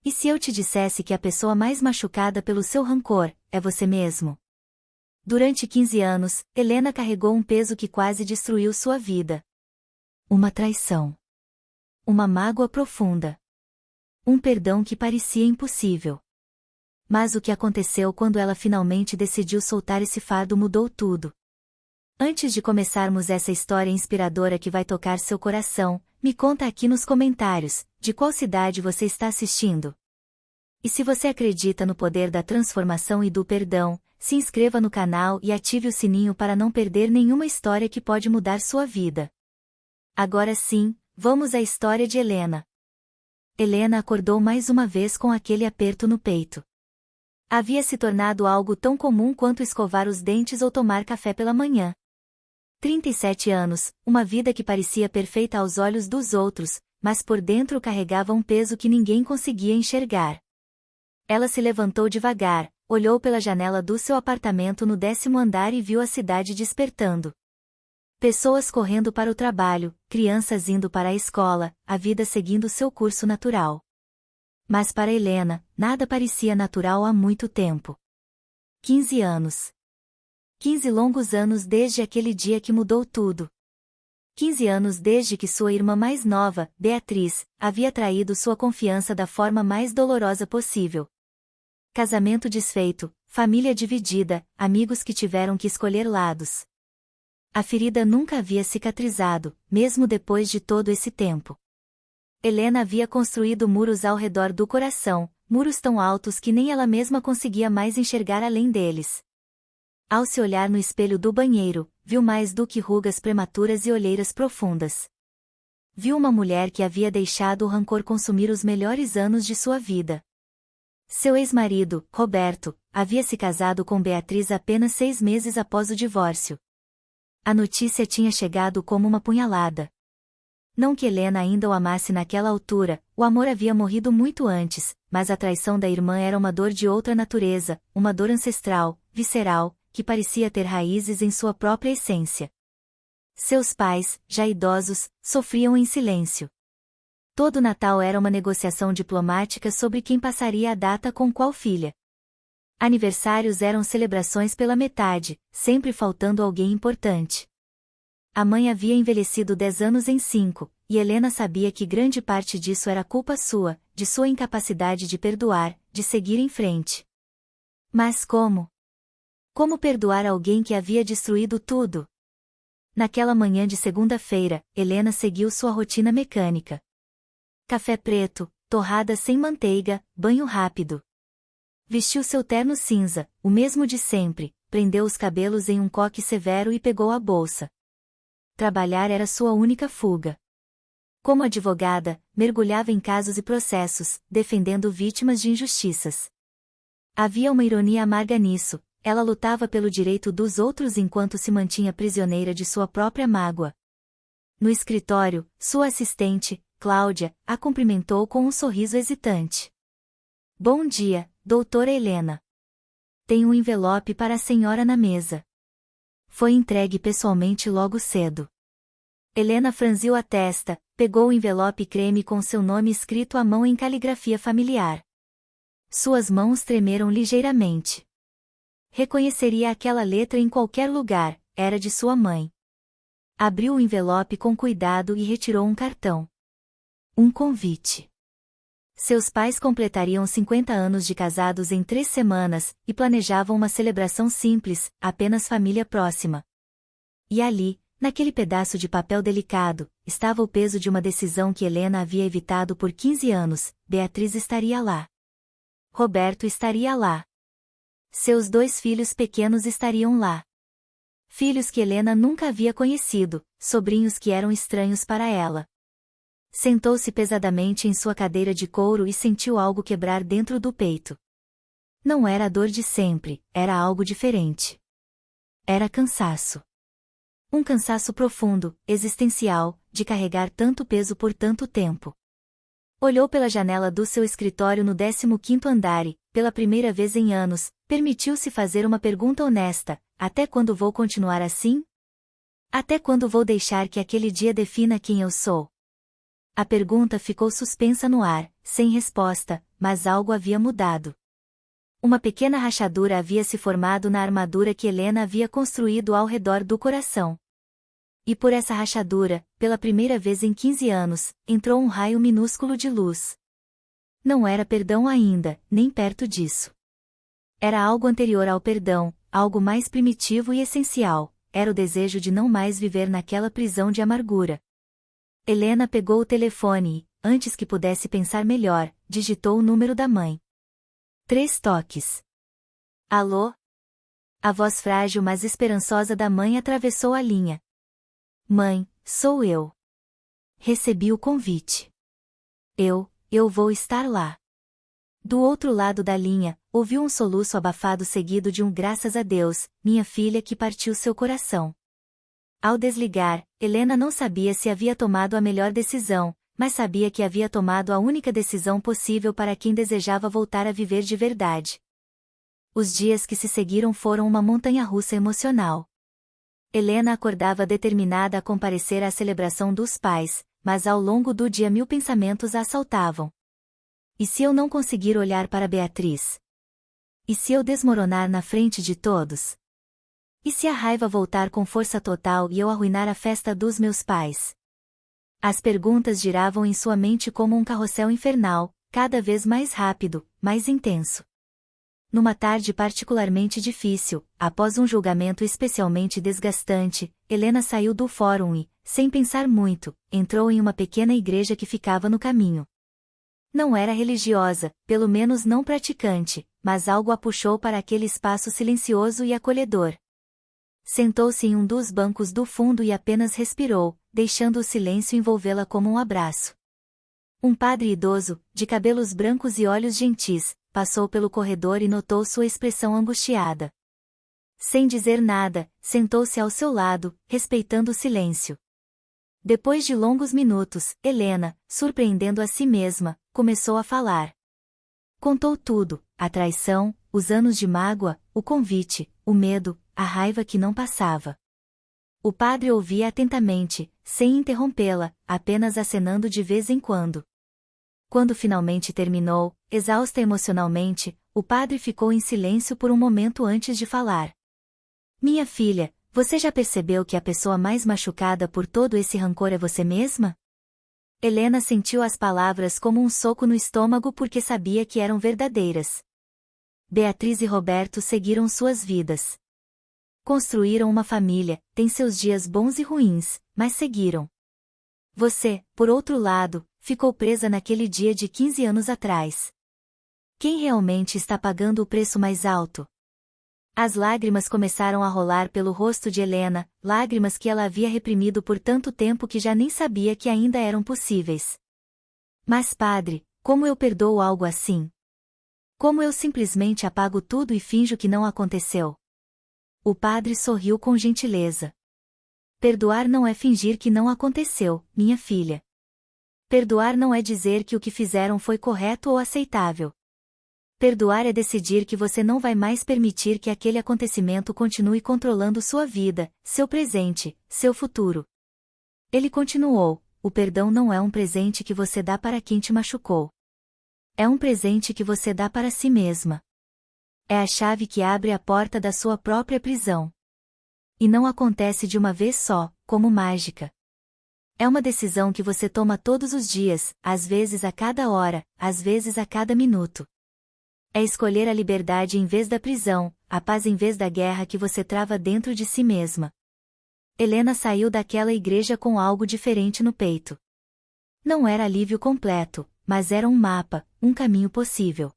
E se eu te dissesse que a pessoa mais machucada pelo seu rancor é você mesmo? Durante 15 anos, Helena carregou um peso que quase destruiu sua vida. Uma traição. Uma mágoa profunda. Um perdão que parecia impossível. Mas o que aconteceu quando ela finalmente decidiu soltar esse fardo mudou tudo. Antes de começarmos essa história inspiradora que vai tocar seu coração, me conta aqui nos comentários, de qual cidade você está assistindo. E se você acredita no poder da transformação e do perdão, se inscreva no canal e ative o sininho para não perder nenhuma história que pode mudar sua vida. Agora sim, vamos à história de Helena. Helena acordou mais uma vez com aquele aperto no peito. Havia se tornado algo tão comum quanto escovar os dentes ou tomar café pela manhã. 37 anos, uma vida que parecia perfeita aos olhos dos outros, mas por dentro carregava um peso que ninguém conseguia enxergar. Ela se levantou devagar, olhou pela janela do seu apartamento no 10º andar e viu a cidade despertando. Pessoas correndo para o trabalho, crianças indo para a escola, a vida seguindo seu curso natural. Mas para Helena, nada parecia natural há muito tempo. 15 anos. 15 longos anos desde aquele dia que mudou tudo. 15 anos desde que sua irmã mais nova, Beatriz, havia traído sua confiança da forma mais dolorosa possível. Casamento desfeito, família dividida, amigos que tiveram que escolher lados. A ferida nunca havia cicatrizado, mesmo depois de todo esse tempo. Helena havia construído muros ao redor do coração, muros tão altos que nem ela mesma conseguia mais enxergar além deles. Ao se olhar no espelho do banheiro, viu mais do que rugas prematuras e olheiras profundas. Viu uma mulher que havia deixado o rancor consumir os melhores anos de sua vida. Seu ex-marido, Roberto, havia se casado com Beatriz apenas 6 meses após o divórcio. A notícia tinha chegado como uma punhalada. Não que Helena ainda o amasse naquela altura, o amor havia morrido muito antes, mas a traição da irmã era uma dor de outra natureza, uma dor ancestral, visceral, que parecia ter raízes em sua própria essência. Seus pais, já idosos, sofriam em silêncio. Todo Natal era uma negociação diplomática sobre quem passaria a data com qual filha. Aniversários eram celebrações pela metade, sempre faltando alguém importante. A mãe havia envelhecido 10 anos em 5, e Helena sabia que grande parte disso era culpa sua, de sua incapacidade de perdoar, de seguir em frente. Mas como? Como perdoar alguém que havia destruído tudo? Naquela manhã de segunda-feira, Helena seguiu sua rotina mecânica. Café preto, torrada sem manteiga, banho rápido. Vestiu seu terno cinza, o mesmo de sempre, prendeu os cabelos em um coque severo e pegou a bolsa. Trabalhar era sua única fuga. Como advogada, mergulhava em casos e processos, defendendo vítimas de injustiças. Havia uma ironia amarga nisso. Ela lutava pelo direito dos outros enquanto se mantinha prisioneira de sua própria mágoa. No escritório, sua assistente, Cláudia, a cumprimentou com um sorriso hesitante. Bom dia, doutora Helena. Tem um envelope para a senhora na mesa. Foi entregue pessoalmente logo cedo. Helena franziu a testa, pegou o envelope creme com seu nome escrito à mão em caligrafia familiar. Suas mãos tremeram ligeiramente. Reconheceria aquela letra em qualquer lugar, era de sua mãe. Abriu o envelope com cuidado e retirou um cartão. Um convite. Seus pais completariam 50 anos de casados em 3 semanas, e planejavam uma celebração simples, apenas família próxima. E ali, naquele pedaço de papel delicado, estava o peso de uma decisão que Helena havia evitado por 15 anos, Beatriz estaria lá. Roberto estaria lá. Seus 2 filhos pequenos estariam lá. Filhos que Helena nunca havia conhecido, sobrinhos que eram estranhos para ela. Sentou-se pesadamente em sua cadeira de couro e sentiu algo quebrar dentro do peito. Não era a dor de sempre, era algo diferente. Era cansaço. Um cansaço profundo, existencial, de carregar tanto peso por tanto tempo. Olhou pela janela do seu escritório no 15º andar e, pela primeira vez em anos, permitiu-se fazer uma pergunta honesta: até quando vou continuar assim? Até quando vou deixar que aquele dia defina quem eu sou? A pergunta ficou suspensa no ar, sem resposta, mas algo havia mudado. Uma pequena rachadura havia se formado na armadura que Helena havia construído ao redor do coração. E por essa rachadura, pela primeira vez em 15 anos, entrou um raio minúsculo de luz. Não era perdão ainda, nem perto disso. Era algo anterior ao perdão, algo mais primitivo e essencial, era o desejo de não mais viver naquela prisão de amargura. Helena pegou o telefone e, antes que pudesse pensar melhor, digitou o número da mãe. 3 toques. Alô? A voz frágil mas esperançosa da mãe atravessou a linha. Mãe, sou eu. Recebi o convite. Eu vou estar lá. Do outro lado da linha, ouviu um soluço abafado seguido de um graças a Deus, minha filha que partiu seu coração. Ao desligar, Helena não sabia se havia tomado a melhor decisão, mas sabia que havia tomado a única decisão possível para quem desejava voltar a viver de verdade. Os dias que se seguiram foram uma montanha-russa emocional. Helena acordava determinada a comparecer à celebração dos pais, mas ao longo do dia 1000 pensamentos a assaltavam. E se eu não conseguir olhar para Beatriz? E se eu desmoronar na frente de todos? E se a raiva voltar com força total e eu arruinar a festa dos meus pais? As perguntas giravam em sua mente como um carrossel infernal, cada vez mais rápido, mais intenso. Numa tarde particularmente difícil, após um julgamento especialmente desgastante, Helena saiu do fórum e, sem pensar muito, entrou em uma pequena igreja que ficava no caminho. Não era religiosa, pelo menos não praticante, mas algo a puxou para aquele espaço silencioso e acolhedor. Sentou-se em um dos bancos do fundo e apenas respirou, deixando o silêncio envolvê-la como um abraço. Um padre idoso, de cabelos brancos e olhos gentis, passou pelo corredor e notou sua expressão angustiada. Sem dizer nada, sentou-se ao seu lado, respeitando o silêncio. Depois de longos minutos, Helena, surpreendendo a si mesma, começou a falar. Contou tudo, a traição, os anos de mágoa, o convite, o medo, a raiva que não passava. O padre ouvia atentamente, sem interrompê-la, apenas acenando de vez em quando. Quando finalmente terminou, exausta emocionalmente, o padre ficou em silêncio por um momento antes de falar. Minha filha, você já percebeu que a pessoa mais machucada por todo esse rancor é você mesma? Helena sentiu as palavras como um soco no estômago porque sabia que eram verdadeiras. Beatriz e Roberto seguiram suas vidas. Construíram uma família, têm seus dias bons e ruins, mas seguiram. Você, por outro lado, ficou presa naquele dia de 15 anos atrás. Quem realmente está pagando o preço mais alto? As lágrimas começaram a rolar pelo rosto de Helena, lágrimas que ela havia reprimido por tanto tempo que já nem sabia que ainda eram possíveis. Mas padre, como eu perdoo algo assim? Como eu simplesmente apago tudo e finjo que não aconteceu? O padre sorriu com gentileza. Perdoar não é fingir que não aconteceu, minha filha. Perdoar não é dizer que o que fizeram foi correto ou aceitável. Perdoar é decidir que você não vai mais permitir que aquele acontecimento continue controlando sua vida, seu presente, seu futuro. Ele continuou: o perdão não é um presente que você dá para quem te machucou. É um presente que você dá para si mesma. É a chave que abre a porta da sua própria prisão. E não acontece de uma vez só, como mágica. É uma decisão que você toma todos os dias, às vezes a cada hora, às vezes a cada minuto. É escolher a liberdade em vez da prisão, a paz em vez da guerra que você trava dentro de si mesma. Helena saiu daquela igreja com algo diferente no peito. Não era alívio completo, mas era um mapa, um caminho possível.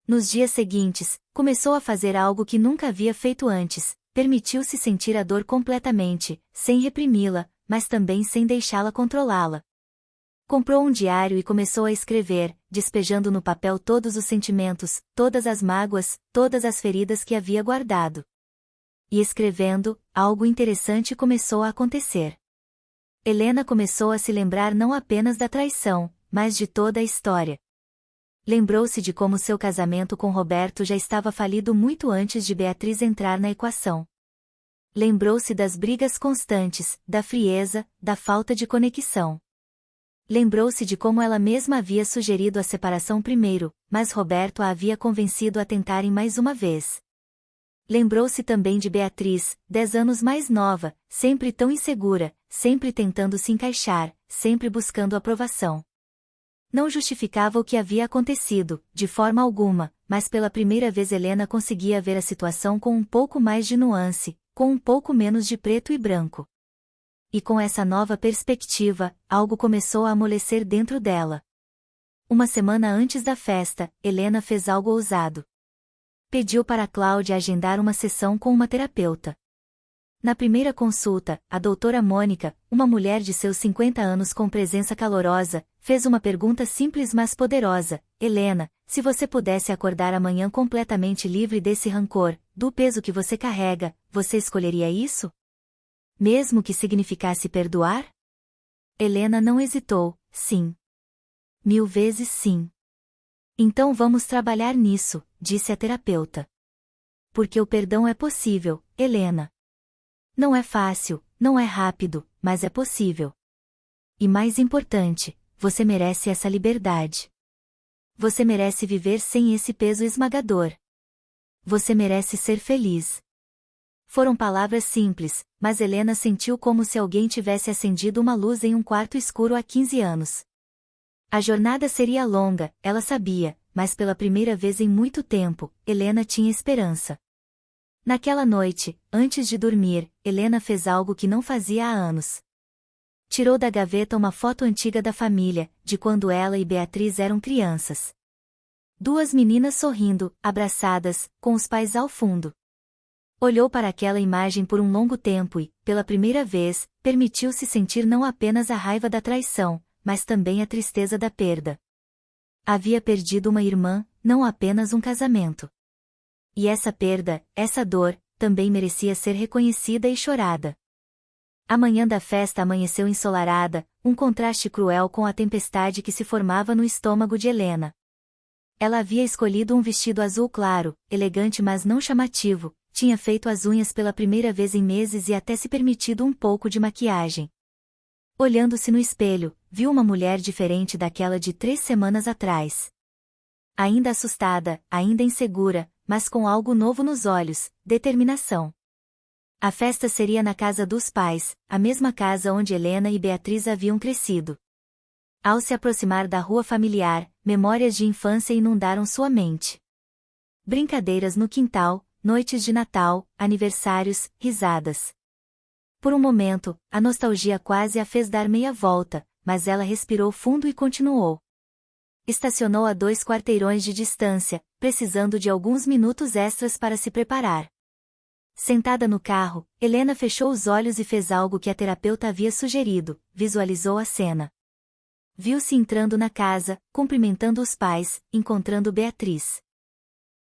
Nos dias seguintes, começou a fazer algo que nunca havia feito antes, permitiu-se sentir a dor completamente, sem reprimi-la, mas também sem deixá-la controlá-la. Comprou um diário e começou a escrever, despejando no papel todos os sentimentos, todas as mágoas, todas as feridas que havia guardado. E escrevendo, algo interessante começou a acontecer. Helena começou a se lembrar não apenas da traição, mas de toda a história. Lembrou-se de como seu casamento com Roberto já estava falido muito antes de Beatriz entrar na equação. Lembrou-se das brigas constantes, da frieza, da falta de conexão. Lembrou-se de como ela mesma havia sugerido a separação primeiro, mas Roberto a havia convencido a tentarem mais uma vez. Lembrou-se também de Beatriz, 10 anos mais nova, sempre tão insegura, sempre tentando se encaixar, sempre buscando aprovação. Não justificava o que havia acontecido, de forma alguma, mas pela primeira vez Helena conseguia ver a situação com um pouco mais de nuance, com um pouco menos de preto e branco. E com essa nova perspectiva, algo começou a amolecer dentro dela. Uma semana antes da festa, Helena fez algo ousado. Pediu para Cláudia agendar uma sessão com uma terapeuta. Na primeira consulta, a doutora Mônica, uma mulher de seus 50 anos com presença calorosa, fez uma pergunta simples mas poderosa: Helena, se você pudesse acordar amanhã completamente livre desse rancor, do peso que você carrega, você escolheria isso? Mesmo que significasse perdoar? Helena não hesitou: sim. 1000 vezes sim. Então vamos trabalhar nisso, disse a terapeuta. Porque o perdão é possível, Helena. Não é fácil, não é rápido, mas é possível. E mais importante, você merece essa liberdade. Você merece viver sem esse peso esmagador. Você merece ser feliz. Foram palavras simples, mas Helena sentiu como se alguém tivesse acendido uma luz em um quarto escuro há 15 anos. A jornada seria longa, ela sabia, mas pela primeira vez em muito tempo, Helena tinha esperança. Naquela noite, antes de dormir, Helena fez algo que não fazia há anos. Tirou da gaveta uma foto antiga da família, de quando ela e Beatriz eram crianças. 2 meninas sorrindo, abraçadas, com os pais ao fundo. Olhou para aquela imagem por um longo tempo e, pela primeira vez, permitiu-se sentir não apenas a raiva da traição, mas também a tristeza da perda. Havia perdido uma irmã, não apenas um casamento. E essa perda, essa dor, também merecia ser reconhecida e chorada. A manhã da festa amanheceu ensolarada, um contraste cruel com a tempestade que se formava no estômago de Helena. Ela havia escolhido um vestido azul claro, elegante mas não chamativo, tinha feito as unhas pela primeira vez em meses e até se permitido um pouco de maquiagem. Olhando-se no espelho, viu uma mulher diferente daquela de 3 semanas atrás. Ainda assustada, ainda insegura, mas com algo novo nos olhos, determinação. A festa seria na casa dos pais, a mesma casa onde Helena e Beatriz haviam crescido. Ao se aproximar da rua familiar, memórias de infância inundaram sua mente. Brincadeiras no quintal, noites de Natal, aniversários, risadas. Por um momento, a nostalgia quase a fez dar meia volta, mas ela respirou fundo e continuou. Estacionou a 2 quarteirões de distância, precisando de alguns minutos extras para se preparar. Sentada no carro, Helena fechou os olhos e fez algo que a terapeuta havia sugerido, visualizou a cena. Viu-se entrando na casa, cumprimentando os pais, encontrando Beatriz.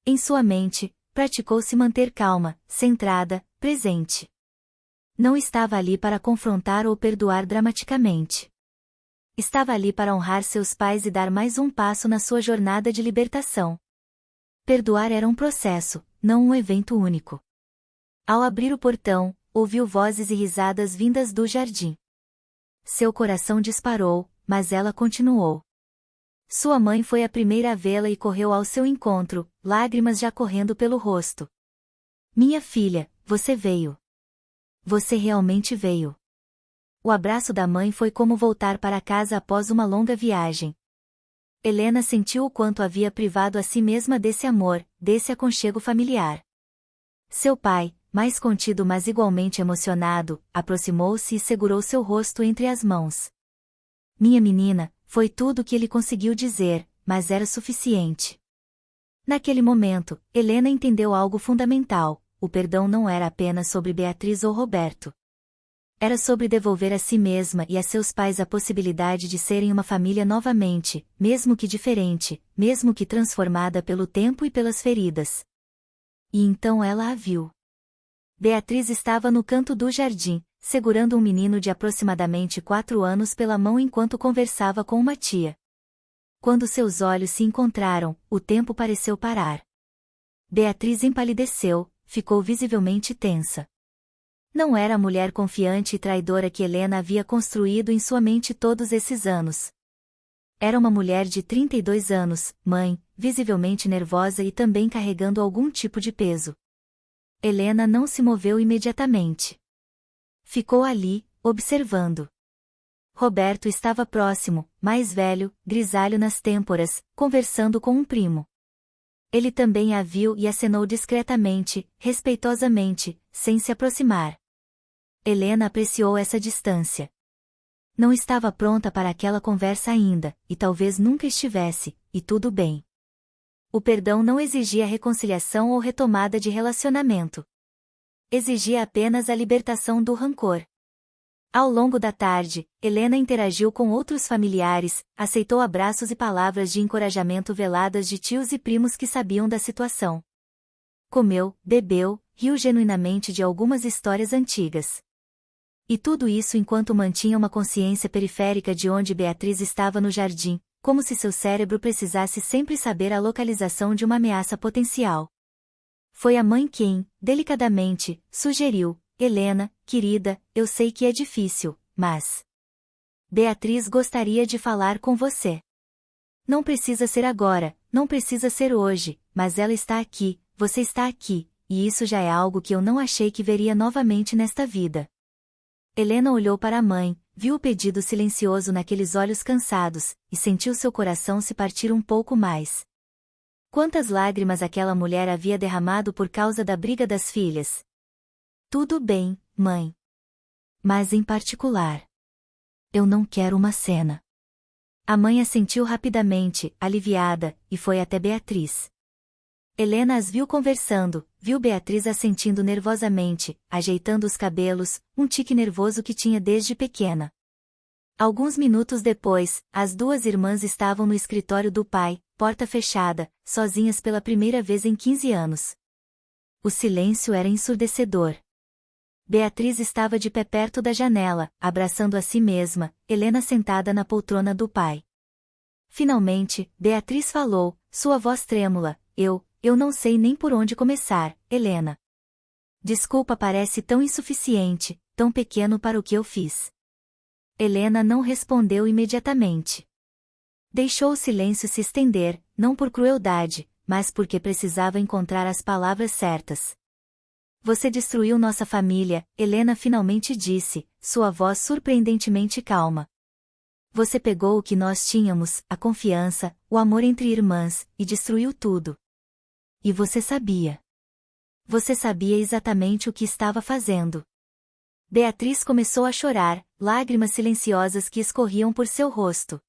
Em sua mente, praticou se manter calma, centrada, presente. Não estava ali para confrontar ou perdoar dramaticamente. Estava ali para honrar seus pais e dar mais um passo na sua jornada de libertação. Perdoar era um processo, não um evento único. Ao abrir o portão, ouviu vozes e risadas vindas do jardim. Seu coração disparou, mas ela continuou. Sua mãe foi a primeira a vê-la e correu ao seu encontro, lágrimas já correndo pelo rosto. Minha filha, você veio. Você realmente veio. O abraço da mãe foi como voltar para casa após uma longa viagem. Helena sentiu o quanto havia privado a si mesma desse amor, desse aconchego familiar. Seu pai, mais contido mas igualmente emocionado, aproximou-se e segurou seu rosto entre as mãos. Minha menina, foi tudo o que ele conseguiu dizer, mas era suficiente. Naquele momento, Helena entendeu algo fundamental: o perdão não era apenas sobre Beatriz ou Roberto. Era sobre devolver a si mesma e a seus pais a possibilidade de serem uma família novamente, mesmo que diferente, mesmo que transformada pelo tempo e pelas feridas. E então ela a viu. Beatriz estava no canto do jardim, segurando um menino de aproximadamente 4 anos pela mão enquanto conversava com uma tia. Quando seus olhos se encontraram, o tempo pareceu parar. Beatriz empalideceu, ficou visivelmente tensa. Não era a mulher confiante e traidora que Helena havia construído em sua mente todos esses anos. Era uma mulher de 32 anos, mãe, visivelmente nervosa e também carregando algum tipo de peso. Helena não se moveu imediatamente. Ficou ali, observando. Roberto estava próximo, mais velho, grisalho nas têmporas, conversando com um primo. Ele também a viu e acenou discretamente, respeitosamente, sem se aproximar. Helena apreciou essa distância. Não estava pronta para aquela conversa ainda, e talvez nunca estivesse, e tudo bem. O perdão não exigia reconciliação ou retomada de relacionamento. Exigia apenas a libertação do rancor. Ao longo da tarde, Helena interagiu com outros familiares, aceitou abraços e palavras de encorajamento veladas de tios e primos que sabiam da situação. Comeu, bebeu, riu genuinamente de algumas histórias antigas. E tudo isso enquanto mantinha uma consciência periférica de onde Beatriz estava no jardim, como se seu cérebro precisasse sempre saber a localização de uma ameaça potencial. Foi a mãe quem, delicadamente, sugeriu: Helena, querida, eu sei que é difícil, mas Beatriz gostaria de falar com você. Não precisa ser agora, não precisa ser hoje, mas ela está aqui, você está aqui, e isso já é algo que eu não achei que veria novamente nesta vida. Helena olhou para a mãe, viu o pedido silencioso naqueles olhos cansados, e sentiu seu coração se partir um pouco mais. Quantas lágrimas aquela mulher havia derramado por causa da briga das filhas? Tudo bem, mãe. Mas em particular. Eu não quero uma cena. A mãe assentiu rapidamente, aliviada, e foi até Beatriz. Helena as viu conversando, viu Beatriz assentindo nervosamente, ajeitando os cabelos, um tique nervoso que tinha desde pequena. Alguns minutos depois, as duas irmãs estavam no escritório do pai, porta fechada, sozinhas pela primeira vez em 15 anos. O silêncio era ensurdecedor. Beatriz estava de pé perto da janela, abraçando a si mesma, Helena sentada na poltrona do pai. Finalmente, Beatriz falou, sua voz trêmula: Eu não sei nem por onde começar, Helena. Desculpa, parece tão insuficiente, tão pequeno para o que eu fiz. Helena não respondeu imediatamente. Deixou o silêncio se estender, não por crueldade, mas porque precisava encontrar as palavras certas. Você destruiu nossa família, Helena finalmente disse, sua voz surpreendentemente calma. Você pegou o que nós tínhamos, a confiança, o amor entre irmãs, e destruiu tudo. E você sabia. Você sabia exatamente o que estava fazendo. Beatriz começou a chorar, lágrimas silenciosas que escorriam por seu rosto.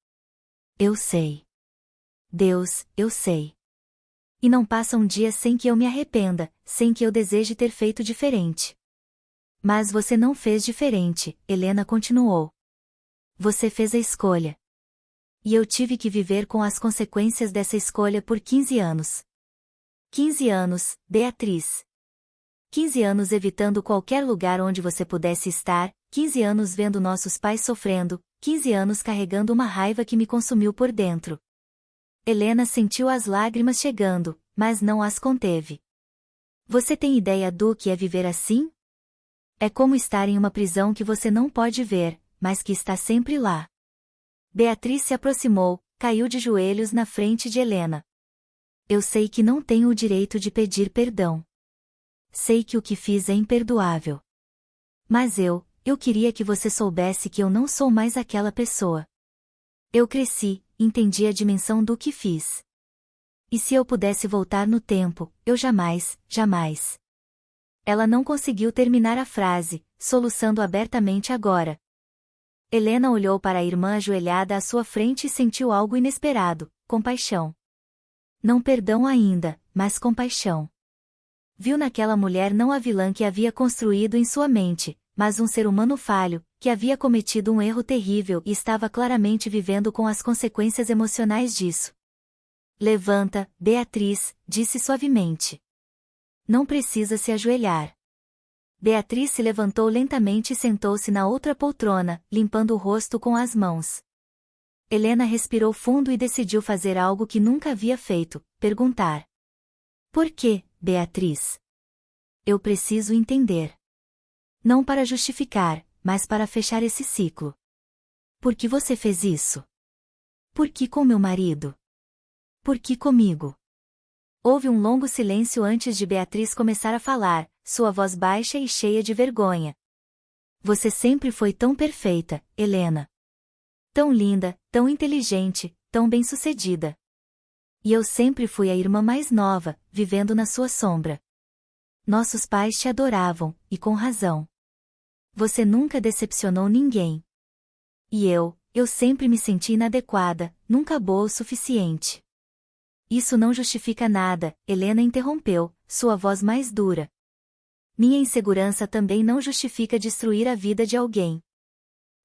Eu sei. Deus, eu sei. E não passa um dia sem que eu me arrependa, sem que eu deseje ter feito diferente. Mas você não fez diferente, Helena continuou. Você fez a escolha. E eu tive que viver com as consequências dessa escolha por 15 anos. 15 anos, Beatriz. 15 anos evitando qualquer lugar onde você pudesse estar, 15 anos vendo nossos pais sofrendo, 15 anos carregando uma raiva que me consumiu por dentro. Helena sentiu as lágrimas chegando, mas não as conteve. Você tem ideia do que é viver assim? É como estar em uma prisão que você não pode ver, mas que está sempre lá. Beatriz se aproximou, caiu de joelhos na frente de Helena. Eu sei que não tenho o direito de pedir perdão. Sei que o que fiz é imperdoável. Mas eu queria que você soubesse que eu não sou mais aquela pessoa. Eu cresci, entendi a dimensão do que fiz. E se eu pudesse voltar no tempo, eu jamais. Ela não conseguiu terminar a frase, soluçando abertamente agora. Helena olhou para a irmã ajoelhada à sua frente e sentiu algo inesperado, compaixão. Não perdão ainda, mas compaixão. Viu naquela mulher não a vilã que havia construído em sua mente, mas um ser humano falho, que havia cometido um erro terrível e estava claramente vivendo com as consequências emocionais disso. Levanta, Beatriz, disse suavemente. Não precisa se ajoelhar. Beatriz se levantou lentamente e sentou-se na outra poltrona, limpando o rosto com as mãos. Helena respirou fundo e decidiu fazer algo que nunca havia feito, perguntar. Por quê, Beatriz? Eu preciso entender. Não para justificar, mas para fechar esse ciclo. Por que você fez isso? Por que com meu marido? Por que comigo? Houve um longo silêncio antes de Beatriz começar a falar, sua voz baixa e cheia de vergonha. Você sempre foi tão perfeita, Helena. Tão linda, tão inteligente, tão bem-sucedida. E eu sempre fui a irmã mais nova, vivendo na sua sombra. Nossos pais te adoravam, e com razão. Você nunca decepcionou ninguém. E eu sempre me senti inadequada, nunca boa o suficiente. Isso não justifica nada, Helena interrompeu, sua voz mais dura. Minha insegurança também não justifica destruir a vida de alguém.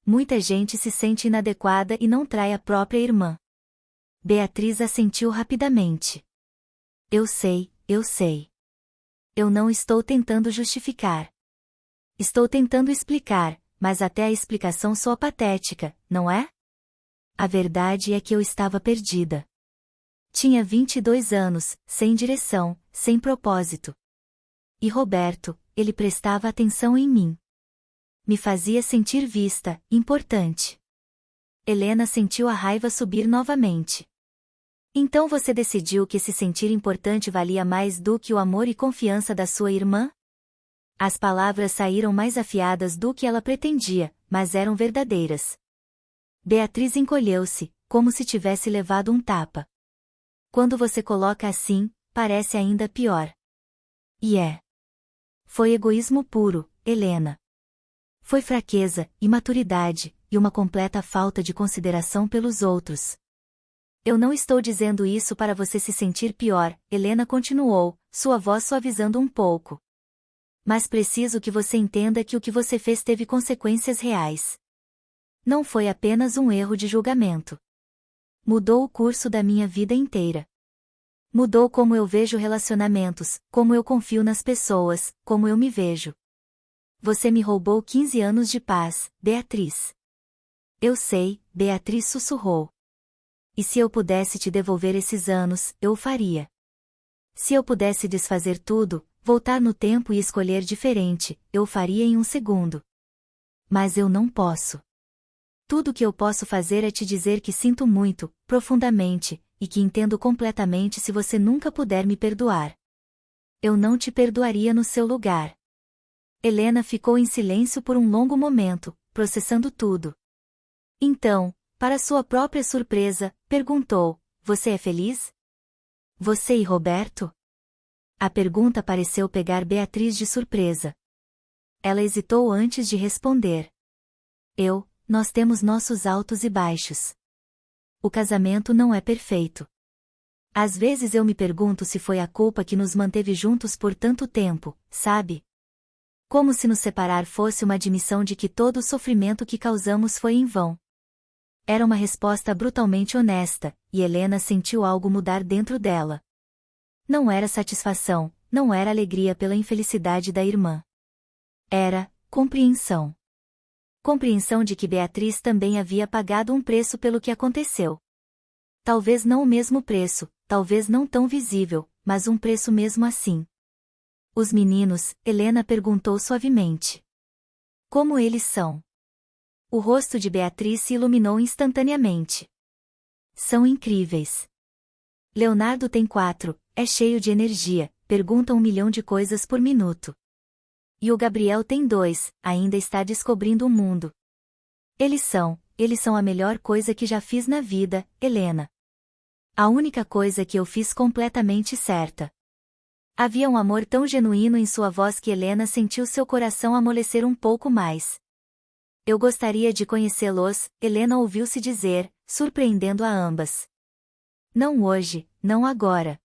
Muita gente se sente inadequada e não trai a própria irmã. Beatriz assentiu rapidamente. Eu sei, eu sei. Eu não estou tentando justificar. Estou tentando explicar, mas até a explicação soa patética, não é? A verdade é que eu estava perdida. Tinha 22 anos, sem direção, sem propósito. E Roberto, ele prestava atenção em mim. Me fazia sentir vista, importante. Helena sentiu a raiva subir novamente. Então você decidiu que se sentir importante valia mais do que o amor e confiança da sua irmã? As palavras saíram mais afiadas do que ela pretendia, mas eram verdadeiras. Beatriz encolheu-se, como se tivesse levado um tapa. Quando você coloca assim, parece ainda pior. E é. Foi egoísmo puro, Helena. Foi fraqueza, imaturidade, e uma completa falta de consideração pelos outros. Eu não estou dizendo isso para você se sentir pior, Helena continuou, sua voz suavizando um pouco. Mas preciso que você entenda que o que você fez teve consequências reais. Não foi apenas um erro de julgamento. Mudou o curso da minha vida inteira. Mudou como eu vejo relacionamentos, como eu confio nas pessoas, como eu me vejo. Você me roubou 15 anos de paz, Beatriz. Eu sei, Beatriz sussurrou. E se eu pudesse te devolver esses anos, eu o faria. Se eu pudesse desfazer tudo, voltar no tempo e escolher diferente, eu o faria em um segundo. Mas eu não posso. Tudo o que eu posso fazer é te dizer que sinto muito, profundamente, e que entendo completamente se você nunca puder me perdoar. Eu não te perdoaria no seu lugar. Helena ficou em silêncio por um longo momento, processando tudo. Então, para sua própria surpresa, perguntou: Você é feliz? Você e Roberto? A pergunta pareceu pegar Beatriz de surpresa. Ela hesitou antes de responder. Nós temos nossos altos e baixos. O casamento não é perfeito. Às vezes eu me pergunto se foi a culpa que nos manteve juntos por tanto tempo, sabe? Como se nos separar fosse uma admissão de que todo o sofrimento que causamos foi em vão. Era uma resposta brutalmente honesta, e Helena sentiu algo mudar dentro dela. Não era satisfação, não era alegria pela infelicidade da irmã. Era compreensão. Compreensão de que Beatriz também havia pagado um preço pelo que aconteceu. Talvez não o mesmo preço, talvez não tão visível, mas um preço mesmo assim. Os meninos, Helena perguntou suavemente. Como eles são? O rosto de Beatriz se iluminou instantaneamente. São incríveis. Leonardo tem 4, é cheio de energia, pergunta 1 milhão de coisas por minuto. E o Gabriel tem 2, ainda está descobrindo o mundo. Eles são a melhor coisa que já fiz na vida, Helena. A única coisa que eu fiz completamente certa. Havia um amor tão genuíno em sua voz que Helena sentiu seu coração amolecer um pouco mais. Eu gostaria de conhecê-los, Helena ouviu-se dizer, surpreendendo a ambas. Não hoje, não agora.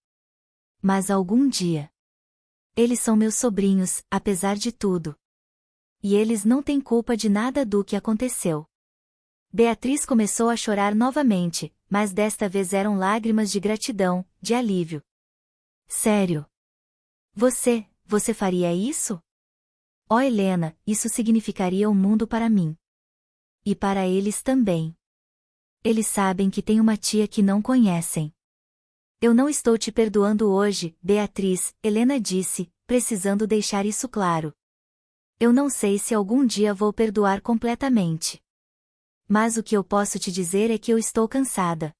Mas algum dia. Eles são meus sobrinhos, apesar de tudo. E eles não têm culpa de nada do que aconteceu. Beatriz começou a chorar novamente, mas desta vez eram lágrimas de gratidão, de alívio. Sério? Você faria isso? Oh Helena, isso significaria o mundo para mim. E para eles também. Eles sabem que tem uma tia que não conhecem. Eu não estou te perdoando hoje, Beatriz, Helena disse, precisando deixar isso claro. Eu não sei se algum dia vou perdoar completamente. Mas o que eu posso te dizer é que eu estou cansada.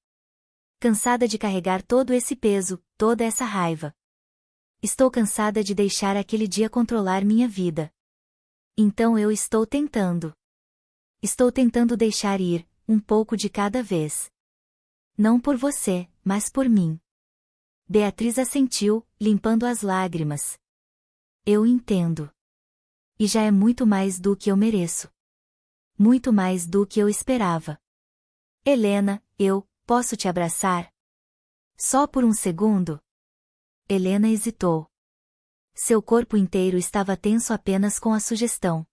Cansada de carregar todo esse peso, toda essa raiva. Estou cansada de deixar aquele dia controlar minha vida. Então eu estou tentando. Estou tentando deixar ir, um pouco de cada vez. Não por você, mas por mim. Beatriz assentiu, limpando as lágrimas. Eu entendo. E já é muito mais do que eu mereço. Muito mais do que eu esperava. Helena, posso te abraçar? Só por um segundo? Helena hesitou. Seu corpo inteiro estava tenso apenas com a sugestão.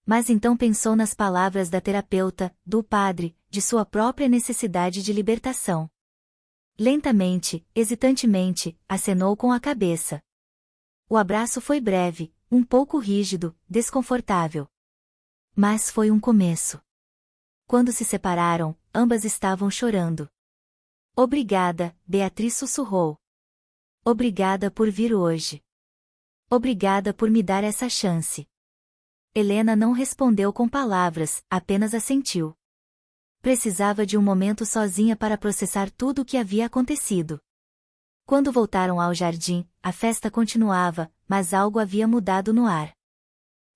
Mas então pensou nas palavras da terapeuta, do padre, de sua própria necessidade de libertação. Lentamente, hesitantemente, acenou com a cabeça. O abraço foi breve, um pouco rígido, desconfortável. Mas foi um começo. Quando se separaram, ambas estavam chorando. Obrigada, Beatriz sussurrou. Obrigada por vir hoje. Obrigada por me dar essa chance. Helena não respondeu com palavras, apenas assentiu. Precisava de um momento sozinha para processar tudo o que havia acontecido. Quando voltaram ao jardim, a festa continuava, mas algo havia mudado no ar.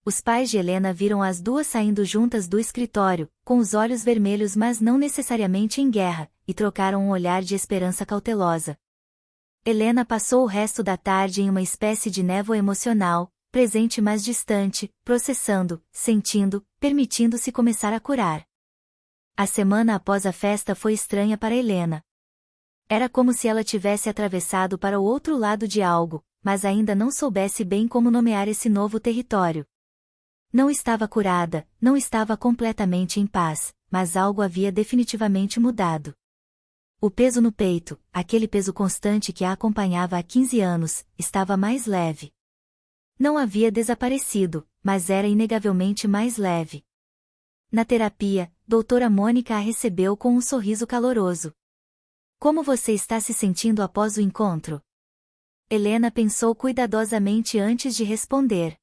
Os pais de Helena viram as duas saindo juntas do escritório, com os olhos vermelhos mas não necessariamente em guerra, e trocaram um olhar de esperança cautelosa. Helena passou o resto da tarde em uma espécie de névoa emocional, presente mas distante, processando, sentindo, permitindo-se começar a curar. A semana após a festa foi estranha para Helena. Era como se ela tivesse atravessado para o outro lado de algo, mas ainda não soubesse bem como nomear esse novo território. Não estava curada, não estava completamente em paz, mas algo havia definitivamente mudado. O peso no peito, aquele peso constante que a acompanhava há 15 anos, estava mais leve. Não havia desaparecido, mas era inegavelmente mais leve. Na terapia, doutora Mônica a recebeu com um sorriso caloroso. Como você está se sentindo após o encontro? Helena pensou cuidadosamente antes de responder.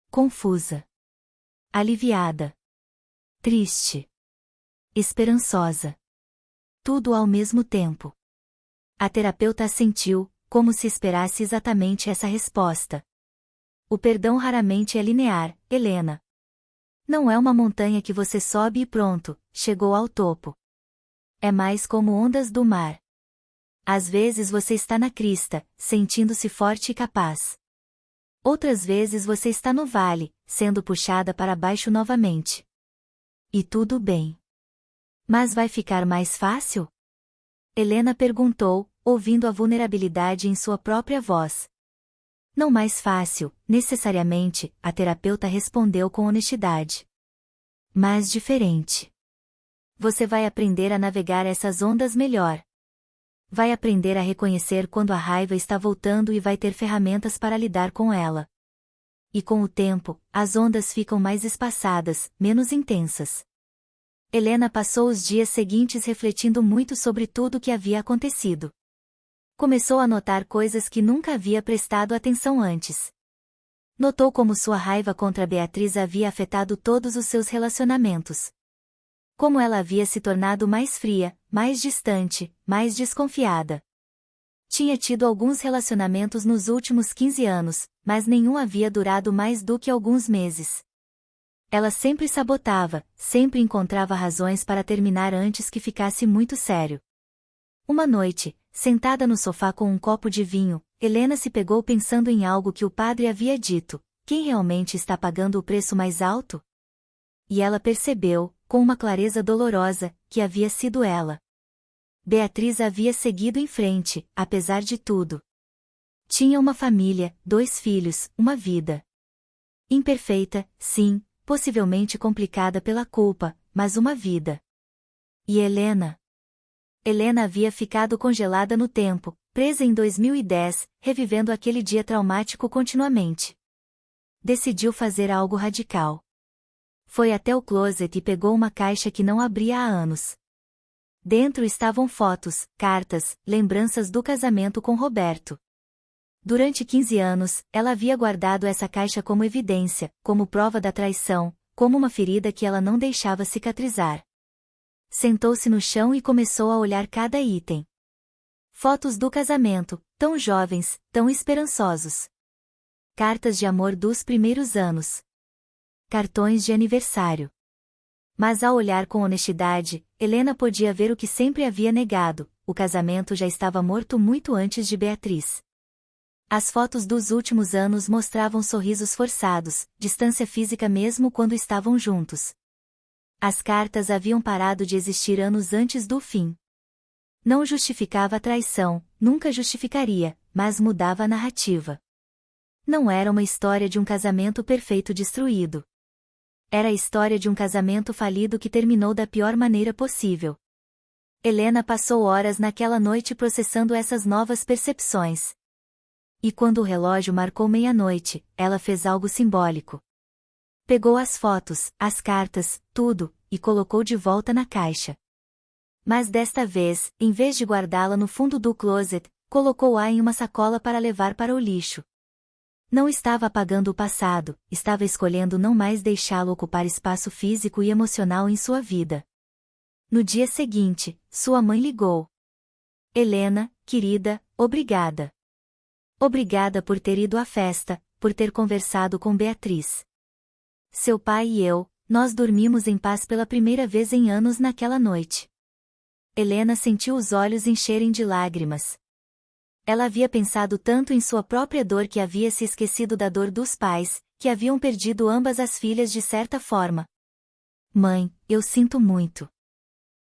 Confusa. Aliviada. Triste. Esperançosa. Tudo ao mesmo tempo. A terapeuta assentiu, como se esperasse exatamente essa resposta. O perdão raramente é linear, Helena. Não é uma montanha que você sobe e pronto, chegou ao topo. É mais como ondas do mar. Às vezes você está na crista, sentindo-se forte e capaz. Outras vezes você está no vale, sendo puxada para baixo novamente. E tudo bem. Mas vai ficar mais fácil? Helena perguntou, ouvindo a vulnerabilidade em sua própria voz. Não mais fácil, necessariamente, a terapeuta respondeu com honestidade. Mas diferente. Você vai aprender a navegar essas ondas melhor. Vai aprender a reconhecer quando a raiva está voltando e vai ter ferramentas para lidar com ela. E com o tempo, as ondas ficam mais espaçadas, menos intensas. Helena passou os dias seguintes refletindo muito sobre tudo o que havia acontecido. Começou a notar coisas que nunca havia prestado atenção antes. Notou como sua raiva contra Beatriz havia afetado todos os seus relacionamentos. Como ela havia se tornado mais fria, mais distante, mais desconfiada. Tinha tido alguns relacionamentos nos últimos 15 anos, mas nenhum havia durado mais do que alguns meses. Ela sempre sabotava, sempre encontrava razões para terminar antes que ficasse muito sério. Uma noite, sentada no sofá com um copo de vinho, Helena se pegou pensando em algo que o padre havia dito: quem realmente está pagando o preço mais alto? E ela percebeu, com uma clareza dolorosa, que havia sido ela. Beatriz havia seguido em frente, apesar de tudo. Tinha uma família, 2 filhos, uma vida. Imperfeita, sim, possivelmente complicada pela culpa, mas uma vida. E Helena? Helena havia ficado congelada no tempo, presa em 2010, revivendo aquele dia traumático continuamente. Decidiu fazer algo radical. Foi até o closet e pegou uma caixa que não abria há anos. Dentro estavam fotos, cartas, lembranças do casamento com Roberto. Durante 15 anos, ela havia guardado essa caixa como evidência, como prova da traição, como uma ferida que ela não deixava cicatrizar. Sentou-se no chão e começou a olhar cada item. Fotos do casamento, tão jovens, tão esperançosos. Cartas de amor dos primeiros anos. Cartões de aniversário. Mas ao olhar com honestidade, Helena podia ver o que sempre havia negado: o casamento já estava morto muito antes de Beatriz. As fotos dos últimos anos mostravam sorrisos forçados, distância física mesmo quando estavam juntos. As cartas haviam parado de existir anos antes do fim. Não justificava a traição, nunca justificaria, mas mudava a narrativa. Não era uma história de um casamento perfeito destruído. Era a história de um casamento falido que terminou da pior maneira possível. Helena passou horas naquela noite processando essas novas percepções. E quando o relógio marcou meia-noite, ela fez algo simbólico. Pegou as fotos, as cartas, tudo, e colocou de volta na caixa. Mas desta vez, em vez de guardá-la no fundo do closet, colocou-a em uma sacola para levar para o lixo. Não estava apagando o passado, estava escolhendo não mais deixá-lo ocupar espaço físico e emocional em sua vida. No dia seguinte, sua mãe ligou. Helena, querida, obrigada. Obrigada por ter ido à festa, por ter conversado com Beatriz. Seu pai e eu, nós dormimos em paz pela primeira vez em anos naquela noite. Helena sentiu os olhos encherem de lágrimas. Ela havia pensado tanto em sua própria dor que havia se esquecido da dor dos pais, que haviam perdido ambas as filhas de certa forma. Mãe, eu sinto muito.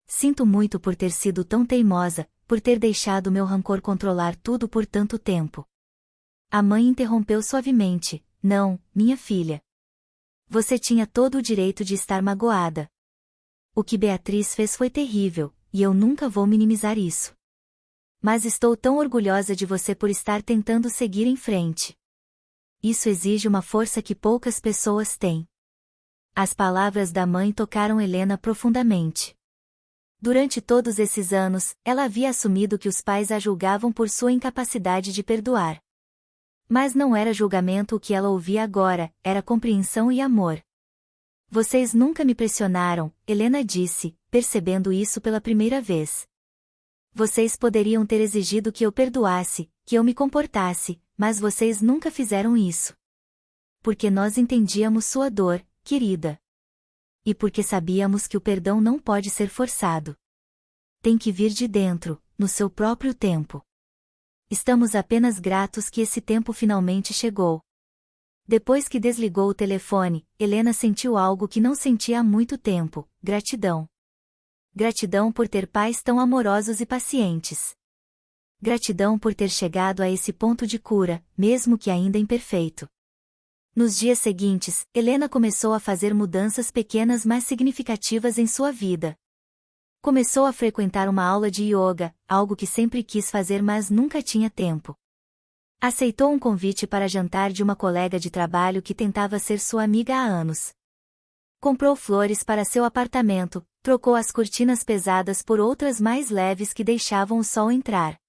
Sinto muito por ter sido tão teimosa, por ter deixado meu rancor controlar tudo por tanto tempo. A mãe interrompeu suavemente: Não, minha filha. Você tinha todo o direito de estar magoada. O que Beatriz fez foi terrível, e eu nunca vou minimizar isso. Mas estou tão orgulhosa de você por estar tentando seguir em frente. Isso exige uma força que poucas pessoas têm. As palavras da mãe tocaram Helena profundamente. Durante todos esses anos, ela havia assumido que os pais a julgavam por sua incapacidade de perdoar. Mas não era julgamento o que ela ouvia agora, era compreensão e amor. Vocês nunca me pressionaram, Helena disse, percebendo isso pela primeira vez. Vocês poderiam ter exigido que eu perdoasse, que eu me comportasse, mas vocês nunca fizeram isso. Porque nós entendíamos sua dor, querida. E porque sabíamos que o perdão não pode ser forçado. Tem que vir de dentro, no seu próprio tempo. Estamos apenas gratos que esse tempo finalmente chegou. Depois que desligou o telefone, Helena sentiu algo que não sentia há muito tempo: gratidão. Gratidão por ter pais tão amorosos e pacientes. Gratidão por ter chegado a esse ponto de cura, mesmo que ainda imperfeito. Nos dias seguintes, Helena começou a fazer mudanças pequenas mas significativas em sua vida. Começou a frequentar uma aula de yoga, algo que sempre quis fazer mas nunca tinha tempo. Aceitou um convite para jantar de uma colega de trabalho que tentava ser sua amiga há anos. Comprou flores para seu apartamento, trocou as cortinas pesadas por outras mais leves que deixavam o sol entrar.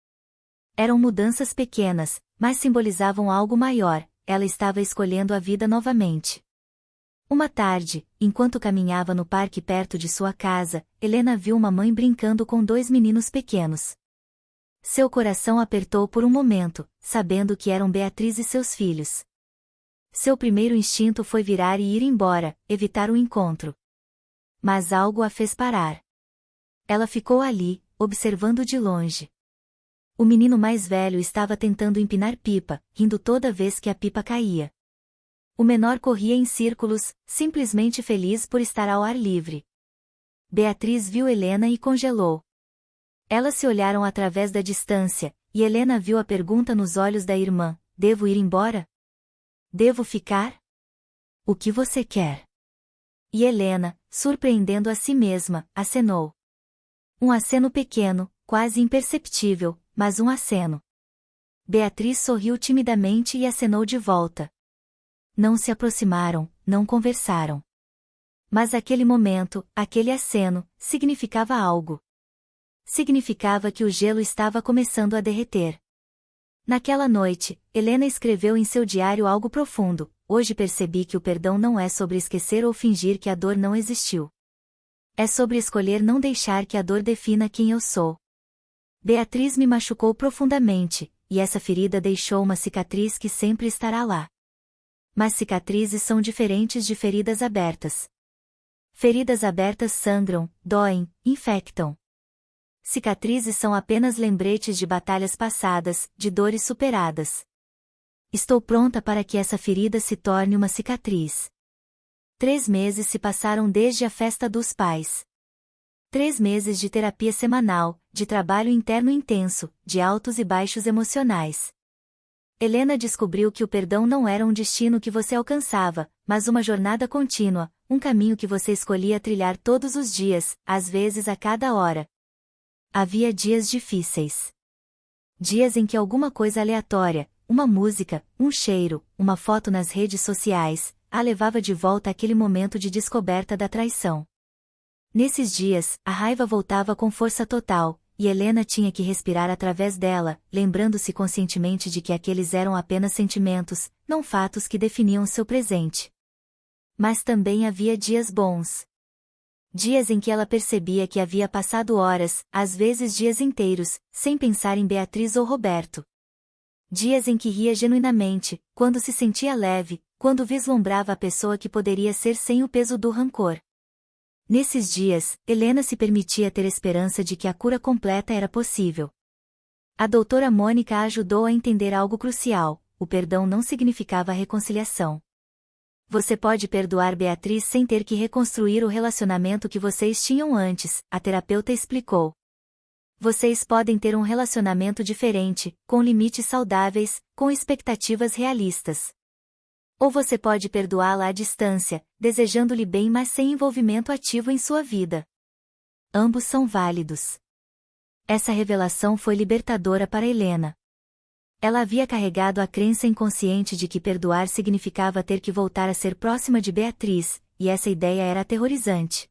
Eram mudanças pequenas, mas simbolizavam algo maior: ela estava escolhendo a vida novamente. Uma tarde, enquanto caminhava no parque perto de sua casa, Helena viu uma mãe brincando com dois meninos pequenos. Seu coração apertou por um momento, sabendo que eram Beatriz e seus filhos. Seu primeiro instinto foi virar e ir embora, evitar o encontro. Mas algo a fez parar. Ela ficou ali, observando de longe. O menino mais velho estava tentando empinar pipa, rindo toda vez que a pipa caía. O menor corria em círculos, simplesmente feliz por estar ao ar livre. Beatriz viu Helena e congelou. Elas se olharam através da distância, e Helena viu a pergunta nos olhos da irmã: devo ir embora? Devo ficar? O que você quer? E Helena, surpreendendo a si mesma, acenou. Um aceno pequeno, quase imperceptível, mas um aceno. Beatriz sorriu timidamente e acenou de volta. Não se aproximaram, não conversaram. Mas aquele momento, aquele aceno, significava algo. Significava que o gelo estava começando a derreter. Naquela noite, Helena escreveu em seu diário algo profundo: hoje percebi que o perdão não é sobre esquecer ou fingir que a dor não existiu. É sobre escolher não deixar que a dor defina quem eu sou. Beatriz me machucou profundamente, e essa ferida deixou uma cicatriz que sempre estará lá. Mas cicatrizes são diferentes de feridas abertas. Feridas abertas sangram, doem, infectam. Cicatrizes são apenas lembretes de batalhas passadas, de dores superadas. Estou pronta para que essa ferida se torne uma cicatriz. 3 meses se passaram desde a festa dos pais. 3 meses de terapia semanal, de trabalho interno intenso, de altos e baixos emocionais. Helena descobriu que o perdão não era um destino que você alcançava, mas uma jornada contínua, um caminho que você escolhia trilhar todos os dias, às vezes a cada hora. Havia dias difíceis. Dias em que alguma coisa aleatória, uma música, um cheiro, uma foto nas redes sociais, a levava de volta àquele momento de descoberta da traição. Nesses dias, a raiva voltava com força total, e Helena tinha que respirar através dela, lembrando-se conscientemente de que aqueles eram apenas sentimentos, não fatos que definiam seu presente. Mas também havia dias bons. Dias em que ela percebia que havia passado horas, às vezes dias inteiros, sem pensar em Beatriz ou Roberto. Dias em que ria genuinamente, quando se sentia leve, quando vislumbrava a pessoa que poderia ser sem o peso do rancor. Nesses dias, Helena se permitia ter esperança de que a cura completa era possível. A doutora Mônica a ajudou a entender algo crucial: o perdão não significava reconciliação. Você pode perdoar Beatriz sem ter que reconstruir o relacionamento que vocês tinham antes, a terapeuta explicou. Vocês podem ter um relacionamento diferente, com limites saudáveis, com expectativas realistas. Ou você pode perdoá-la à distância, desejando-lhe bem mas sem envolvimento ativo em sua vida. Ambos são válidos. Essa revelação foi libertadora para Helena. Ela havia carregado a crença inconsciente de que perdoar significava ter que voltar a ser próxima de Beatriz, e essa ideia era aterrorizante.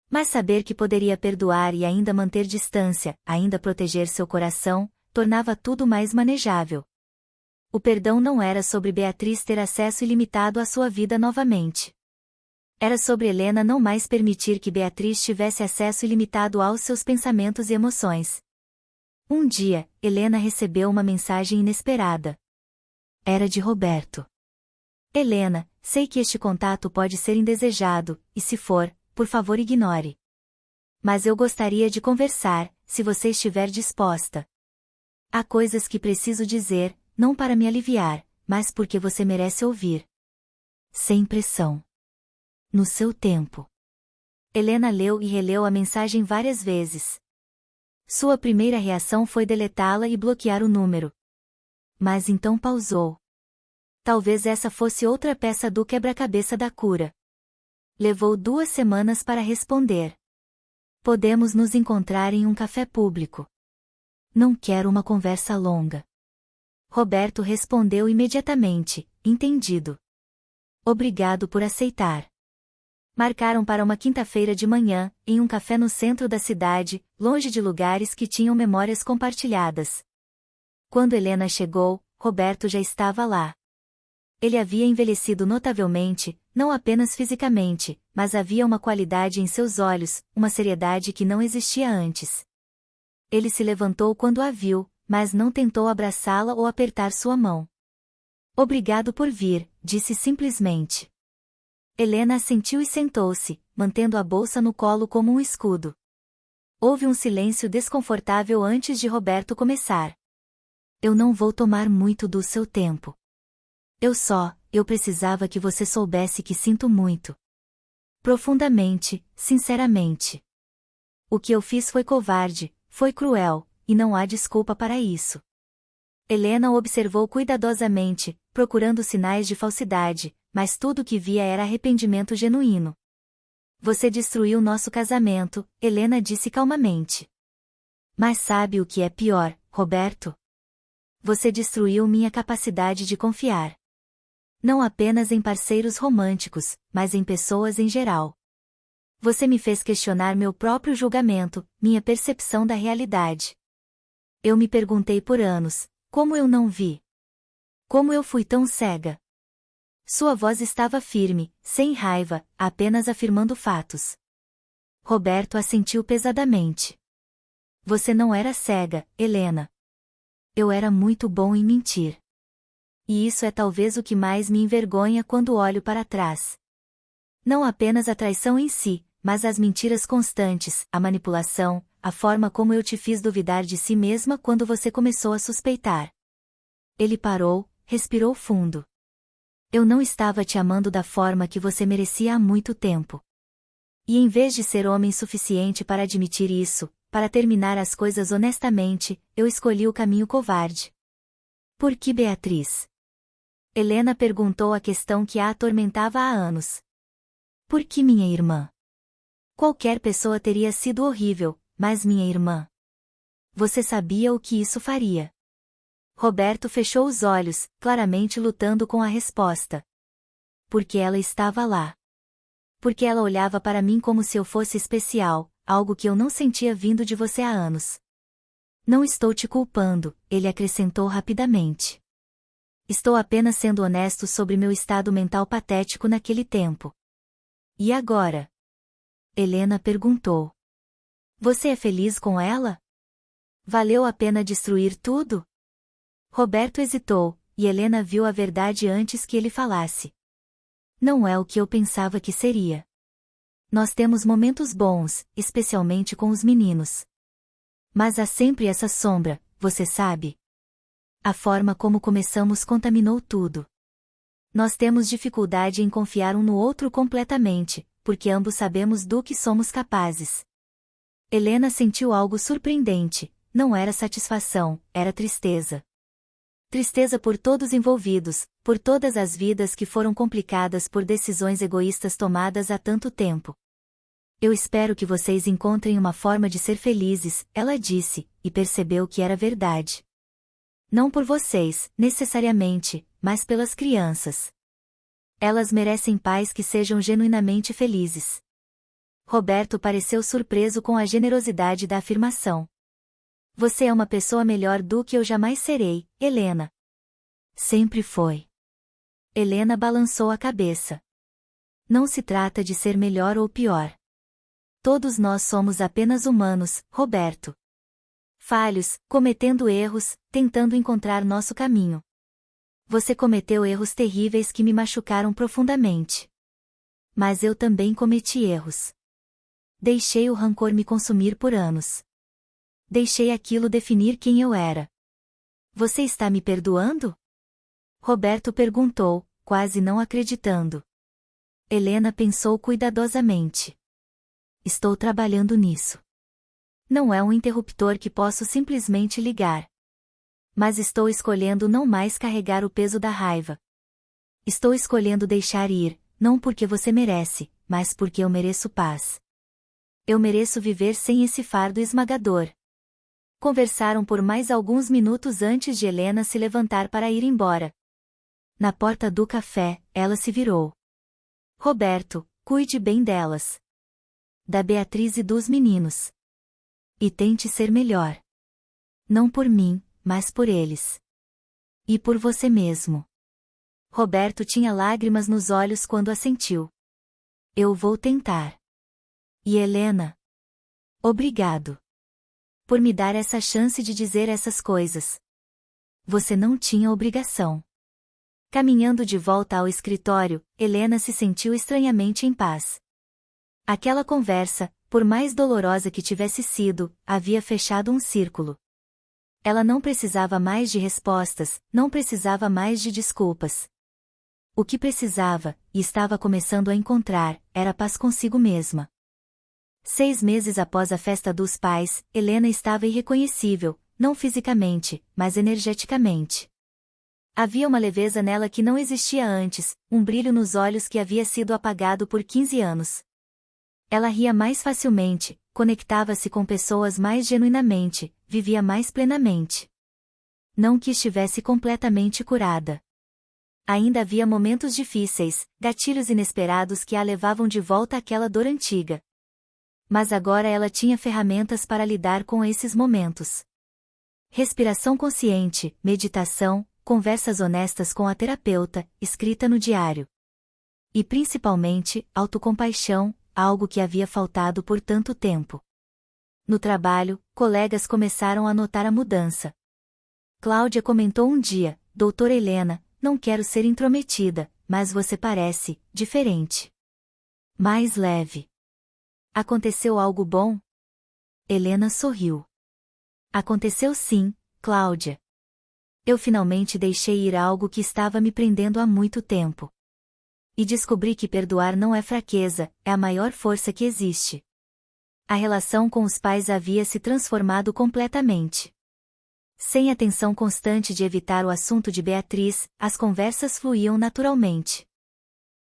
Mas saber que poderia perdoar e ainda manter distância, ainda proteger seu coração, tornava tudo mais manejável. O perdão não era sobre Beatriz ter acesso ilimitado à sua vida novamente. Era sobre Helena não mais permitir que Beatriz tivesse acesso ilimitado aos seus pensamentos e emoções. Um dia, Helena recebeu uma mensagem inesperada. Era de Roberto. Helena, sei que este contato pode ser indesejado, e se for, por favor ignore. Mas eu gostaria de conversar, se você estiver disposta. Há coisas que preciso dizer, não para me aliviar, mas porque você merece ouvir. Sem pressão. No seu tempo. Helena leu e releu a mensagem várias vezes. Sua primeira reação foi deletá-la e bloquear o número. Mas então pausou. Talvez essa fosse outra peça do quebra-cabeça da cura. Levou 2 semanas para responder. Podemos nos encontrar em um café público. Não quero uma conversa longa. Roberto respondeu imediatamente, entendido. Obrigado por aceitar. Marcaram para uma quinta-feira de manhã, em um café no centro da cidade, longe de lugares que tinham memórias compartilhadas. Quando Helena chegou, Roberto já estava lá. Ele havia envelhecido notavelmente, não apenas fisicamente, mas havia uma qualidade em seus olhos, uma seriedade que não existia antes. Ele se levantou quando a viu, mas não tentou abraçá-la ou apertar sua mão. Obrigado por vir, disse simplesmente. Helena assentiu e sentou-se, mantendo a bolsa no colo como um escudo. Houve um silêncio desconfortável antes de Roberto começar. Eu não vou tomar muito do seu tempo. Eu precisava que você soubesse que sinto muito. Profundamente, sinceramente. O que eu fiz foi covarde, foi cruel, e não há desculpa para isso. Helena o observou cuidadosamente, procurando sinais de falsidade, mas tudo o que via era arrependimento genuíno. Você destruiu nosso casamento, Helena disse calmamente. Mas sabe o que é pior, Roberto? Você destruiu minha capacidade de confiar. Não apenas em parceiros românticos, mas em pessoas em geral. Você me fez questionar meu próprio julgamento, minha percepção da realidade. Eu me perguntei por anos, como eu não vi? Como eu fui tão cega? Sua voz estava firme, sem raiva, apenas afirmando fatos. Roberto assentiu pesadamente. Você não era cega, Helena. Eu era muito bom em mentir. E isso é talvez o que mais me envergonha quando olho para trás. Não apenas a traição em si, mas as mentiras constantes, a manipulação, a forma como eu te fiz duvidar de si mesma quando você começou a suspeitar. Ele parou, respirou fundo. Eu não estava te amando da forma que você merecia há muito tempo. E em vez de ser homem suficiente para admitir isso, para terminar as coisas honestamente, eu escolhi o caminho covarde. Por que Beatriz? Helena perguntou a questão que a atormentava há anos. Por que minha irmã? Qualquer pessoa teria sido horrível, mas minha irmã. Você sabia o que isso faria? Roberto fechou os olhos, claramente lutando com a resposta. Porque ela estava lá. Porque ela olhava para mim como se eu fosse especial, algo que eu não sentia vindo de você há anos. Não estou te culpando, ele acrescentou rapidamente. Estou apenas sendo honesto sobre meu estado mental patético naquele tempo. E agora? Helena perguntou. Você é feliz com ela? Valeu a pena destruir tudo? Roberto hesitou, e Helena viu a verdade antes que ele falasse. Não é o que eu pensava que seria. Nós temos momentos bons, especialmente com os meninos. Mas há sempre essa sombra, você sabe? A forma como começamos contaminou tudo. Nós temos dificuldade em confiar um no outro completamente, porque ambos sabemos do que somos capazes. Helena sentiu algo surpreendente, não era satisfação, era tristeza. Tristeza por todos envolvidos, por todas as vidas que foram complicadas por decisões egoístas tomadas há tanto tempo. Eu espero que vocês encontrem uma forma de ser felizes, ela disse, e percebeu que era verdade. Não por vocês, necessariamente, mas pelas crianças. Elas merecem pais que sejam genuinamente felizes. Roberto pareceu surpreso com a generosidade da afirmação. Você é uma pessoa melhor do que eu jamais serei, Helena. Sempre foi. Helena balançou a cabeça. Não se trata de ser melhor ou pior. Todos nós somos apenas humanos, Roberto. Falhos, cometendo erros, tentando encontrar nosso caminho. Você cometeu erros terríveis que me machucaram profundamente. Mas eu também cometi erros. Deixei o rancor me consumir por anos. Deixei aquilo definir quem eu era. Você está me perdoando? Roberto perguntou, quase não acreditando. Helena pensou cuidadosamente. Estou trabalhando nisso. Não é um interruptor que posso simplesmente ligar. Mas estou escolhendo não mais carregar o peso da raiva. Estou escolhendo deixar ir, não porque você merece, mas porque eu mereço paz. Eu mereço viver sem esse fardo esmagador. Conversaram por mais alguns minutos antes de Helena se levantar para ir embora. Na porta do café, ela se virou. Roberto, cuide bem delas. Da Beatriz e dos meninos. E tente ser melhor. Não por mim, mas por eles. E por você mesmo. Roberto tinha lágrimas nos olhos quando assentiu. Eu vou tentar. E Helena? Obrigado. Por me dar essa chance de dizer essas coisas. Você não tinha obrigação. Caminhando de volta ao escritório, Helena se sentiu estranhamente em paz. Aquela conversa, por mais dolorosa que tivesse sido, havia fechado um círculo. Ela não precisava mais de respostas, não precisava mais de desculpas. O que precisava, e estava começando a encontrar, era paz consigo mesma. 6 meses após a festa dos pais, Helena estava irreconhecível, não fisicamente, mas energeticamente. Havia uma leveza nela que não existia antes, um brilho nos olhos que havia sido apagado por 15 anos. Ela ria mais facilmente, conectava-se com pessoas mais genuinamente, vivia mais plenamente. Não que estivesse completamente curada. Ainda havia momentos difíceis, gatilhos inesperados que a levavam de volta àquela dor antiga. Mas agora ela tinha ferramentas para lidar com esses momentos. Respiração consciente, meditação, conversas honestas com a terapeuta, escrita no diário. E principalmente, autocompaixão, algo que havia faltado por tanto tempo. No trabalho, colegas começaram a notar a mudança. Cláudia comentou um dia: Doutora Helena, não quero ser intrometida, mas você parece diferente. Mais leve. Aconteceu algo bom? Helena sorriu. Aconteceu sim, Cláudia. Eu finalmente deixei ir algo que estava me prendendo há muito tempo. E descobri que perdoar não é fraqueza, é a maior força que existe. A relação com os pais havia se transformado completamente. Sem a tensão constante de evitar o assunto de Beatriz, as conversas fluíam naturalmente.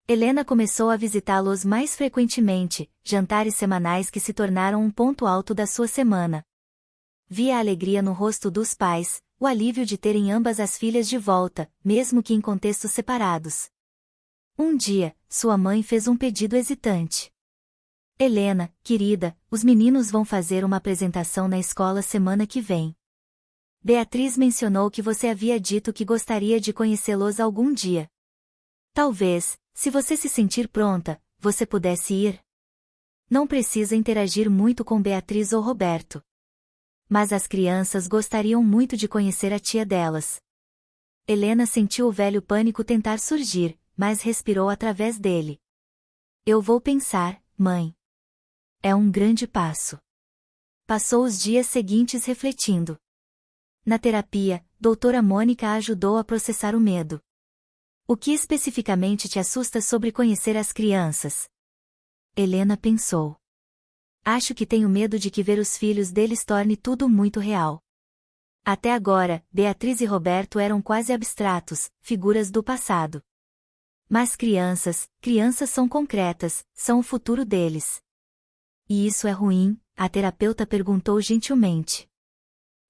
Helena começou a visitá-los mais frequentemente, jantares semanais que se tornaram um ponto alto da sua semana. Via a alegria no rosto dos pais, o alívio de terem ambas as filhas de volta, mesmo que em contextos separados. Um dia, sua mãe fez um pedido hesitante. Helena, querida, os meninos vão fazer uma apresentação na escola semana que vem. Beatriz mencionou que você havia dito que gostaria de conhecê-los algum dia. Talvez, se você se sentir pronta, você pudesse ir. Não precisa interagir muito com Beatriz ou Roberto. Mas as crianças gostariam muito de conhecer a tia delas. Helena sentiu o velho pânico tentar surgir, mas respirou através dele. Eu vou pensar, mãe. É um grande passo. Passou os dias seguintes refletindo. Na terapia, doutora Mônica a ajudou a processar o medo. O que especificamente te assusta sobre conhecer as crianças? Helena pensou. Acho que tenho medo de que ver os filhos deles torne tudo muito real. Até agora, Beatriz e Roberto eram quase abstratos, figuras do passado. Mas crianças são concretas, são o futuro deles. E isso é ruim? A terapeuta perguntou gentilmente.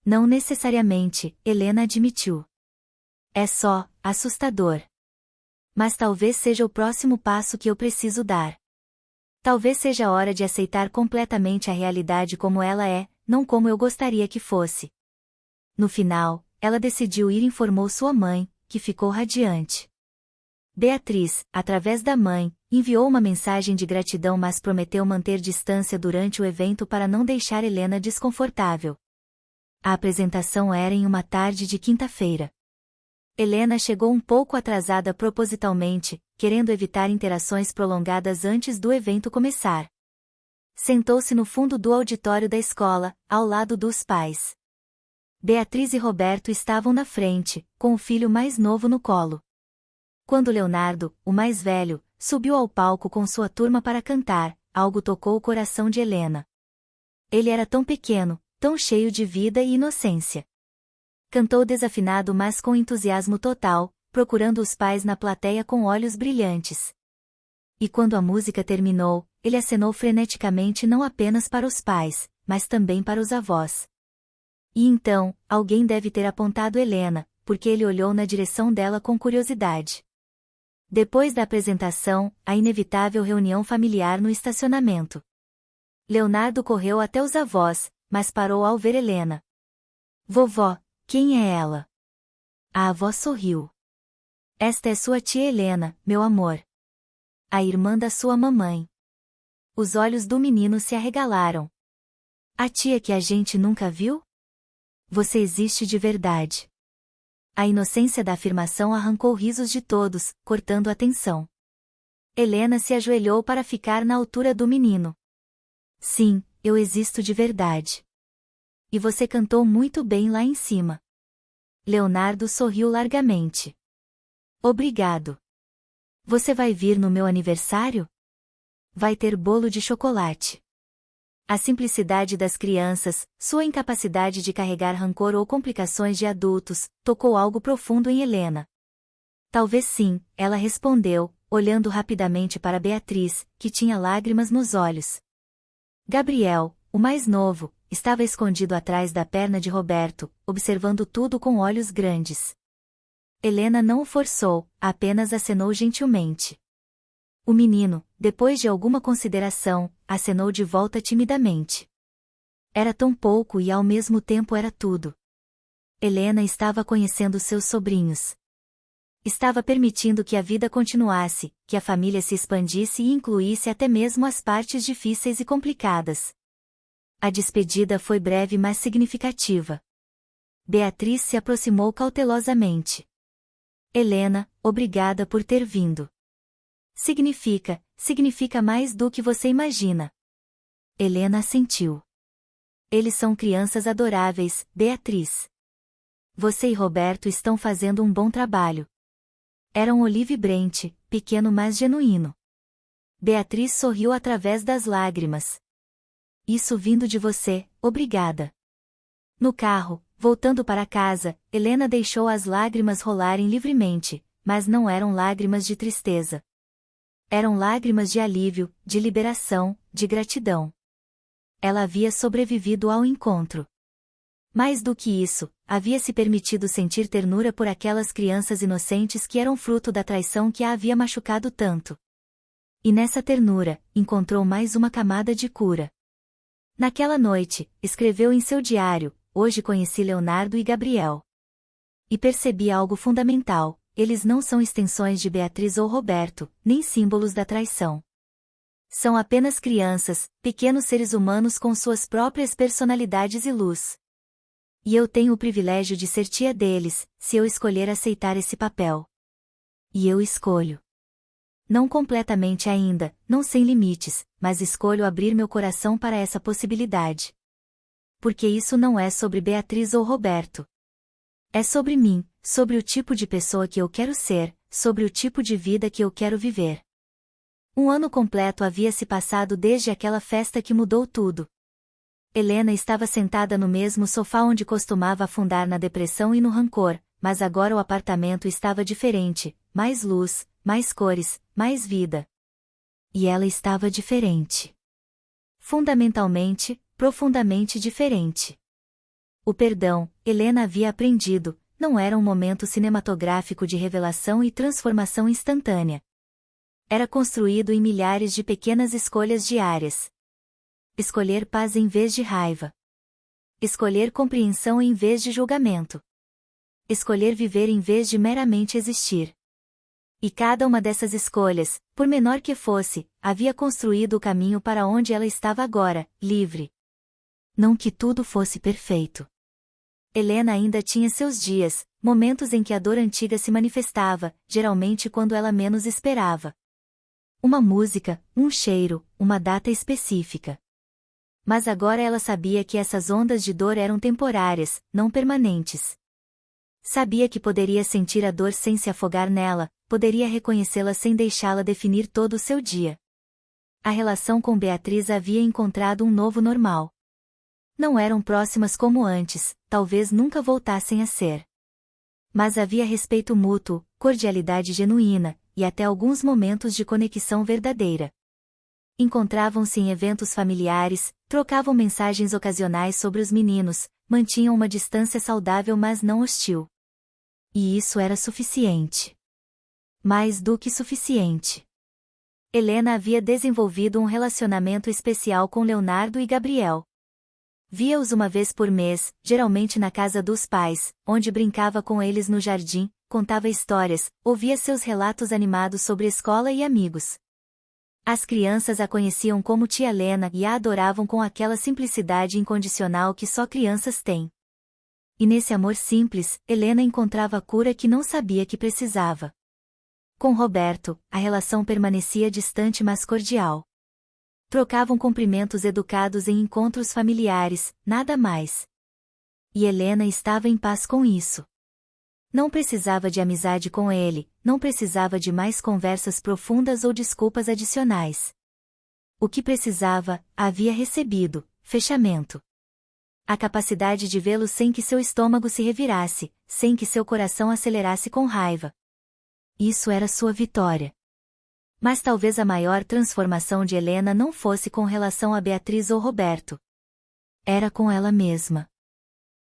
Não necessariamente, Helena admitiu. É só assustador. Mas talvez seja o próximo passo que eu preciso dar. Talvez seja a hora de aceitar completamente a realidade como ela é, não como eu gostaria que fosse. No final, ela decidiu ir e informou sua mãe, que ficou radiante. Beatriz, através da mãe, enviou uma mensagem de gratidão, mas prometeu manter distância durante o evento para não deixar Helena desconfortável. A apresentação era em uma tarde de quinta-feira. Helena chegou um pouco atrasada propositalmente, querendo evitar interações prolongadas antes do evento começar. Sentou-se no fundo do auditório da escola, ao lado dos pais. Beatriz e Roberto estavam na frente, com o filho mais novo no colo. Quando Leonardo, o mais velho, subiu ao palco com sua turma para cantar, algo tocou o coração de Helena. Ele era tão pequeno, tão cheio de vida e inocência. Cantou desafinado, mas com entusiasmo total, procurando os pais na plateia com olhos brilhantes. E quando a música terminou, ele acenou freneticamente não apenas para os pais, mas também para os avós. E então, alguém deve ter apontado Helena, porque ele olhou na direção dela com curiosidade. Depois da apresentação, a inevitável reunião familiar no estacionamento. Leonardo correu até os avós, mas parou ao ver Helena. Vovó, quem é ela? A avó sorriu. Esta é sua tia Helena, meu amor. A irmã da sua mamãe. Os olhos do menino se arregalaram. A tia que a gente nunca viu? Você existe de verdade. A inocência da afirmação arrancou risos de todos, cortando a tensão. Helena se ajoelhou para ficar na altura do menino. Sim, eu existo de verdade. E você cantou muito bem lá em cima. Leonardo sorriu largamente. Obrigado. Você vai vir no meu aniversário? Vai ter bolo de chocolate. A simplicidade das crianças, sua incapacidade de carregar rancor ou complicações de adultos, tocou algo profundo em Helena. Talvez sim, ela respondeu, olhando rapidamente para Beatriz, que tinha lágrimas nos olhos. Gabriel, o mais novo, estava escondido atrás da perna de Roberto, observando tudo com olhos grandes. Helena não o forçou, apenas acenou gentilmente. O menino, depois de alguma consideração, acenou de volta timidamente. Era tão pouco e ao mesmo tempo era tudo. Helena estava conhecendo seus sobrinhos. Estava permitindo que a vida continuasse, que a família se expandisse e incluísse até mesmo as partes difíceis e complicadas. A despedida foi breve mas significativa. Beatriz se aproximou cautelosamente. Helena, obrigada por ter vindo. Significa mais do que você imagina. Helena assentiu. Eles são crianças adoráveis, Beatriz. Você e Roberto estão fazendo um bom trabalho. Era um Olive Brent, pequeno mas genuíno. Beatriz sorriu através das lágrimas. Isso vindo de você, obrigada. No carro, voltando para casa, Helena deixou as lágrimas rolarem livremente, mas não eram lágrimas de tristeza. Eram lágrimas de alívio, de liberação, de gratidão. Ela havia sobrevivido ao encontro. Mais do que isso, havia se permitido sentir ternura por aquelas crianças inocentes que eram fruto da traição que a havia machucado tanto. E nessa ternura, encontrou mais uma camada de cura. Naquela noite, escreveu em seu diário: hoje conheci Leonardo e Gabriel. E percebi algo fundamental: eles não são extensões de Beatriz ou Roberto, nem símbolos da traição. São apenas crianças, pequenos seres humanos com suas próprias personalidades e luz. E eu tenho o privilégio de ser tia deles, se eu escolher aceitar esse papel. E eu escolho. Não completamente ainda, não sem limites, mas escolho abrir meu coração para essa possibilidade. Porque isso não é sobre Beatriz ou Roberto. É sobre mim, sobre o tipo de pessoa que eu quero ser, sobre o tipo de vida que eu quero viver. Um ano completo havia se passado desde aquela festa que mudou tudo. Helena estava sentada no mesmo sofá onde costumava afundar na depressão e no rancor, mas agora o apartamento estava diferente, mais luz, mais cores, mais vida. E ela estava diferente. Fundamentalmente, profundamente diferente. O perdão, Helena havia aprendido, não era um momento cinematográfico de revelação e transformação instantânea. Era construído em milhares de pequenas escolhas diárias. Escolher paz em vez de raiva. Escolher compreensão em vez de julgamento. Escolher viver em vez de meramente existir. E cada uma dessas escolhas, por menor que fosse, havia construído o caminho para onde ela estava agora, livre. Não que tudo fosse perfeito. Helena ainda tinha seus dias, momentos em que a dor antiga se manifestava, geralmente quando ela menos esperava. Uma música, um cheiro, uma data específica. Mas agora ela sabia que essas ondas de dor eram temporárias, não permanentes. Sabia que poderia sentir a dor sem se afogar nela, poderia reconhecê-la sem deixá-la definir todo o seu dia. A relação com Beatriz havia encontrado um novo normal. Não eram próximas como antes, talvez nunca voltassem a ser. Mas havia respeito mútuo, cordialidade genuína, e até alguns momentos de conexão verdadeira. Encontravam-se em eventos familiares, trocavam mensagens ocasionais sobre os meninos, mantinham uma distância saudável mas não hostil. E isso era suficiente. Mais do que suficiente. Helena havia desenvolvido um relacionamento especial com Leonardo e Gabriel. Via-os uma vez por mês, geralmente na casa dos pais, onde brincava com eles no jardim, contava histórias, ouvia seus relatos animados sobre escola e amigos. As crianças a conheciam como tia Helena e a adoravam com aquela simplicidade incondicional que só crianças têm. E nesse amor simples, Helena encontrava a cura que não sabia que precisava. Com Roberto, a relação permanecia distante mas cordial. Trocavam cumprimentos educados em encontros familiares, nada mais. E Helena estava em paz com isso. Não precisava de amizade com ele, não precisava de mais conversas profundas ou desculpas adicionais. O que precisava, havia recebido: fechamento. A capacidade de vê-lo sem que seu estômago se revirasse, sem que seu coração acelerasse com raiva. Isso era sua vitória. Mas talvez a maior transformação de Helena não fosse com relação a Beatriz ou Roberto. Era com ela mesma.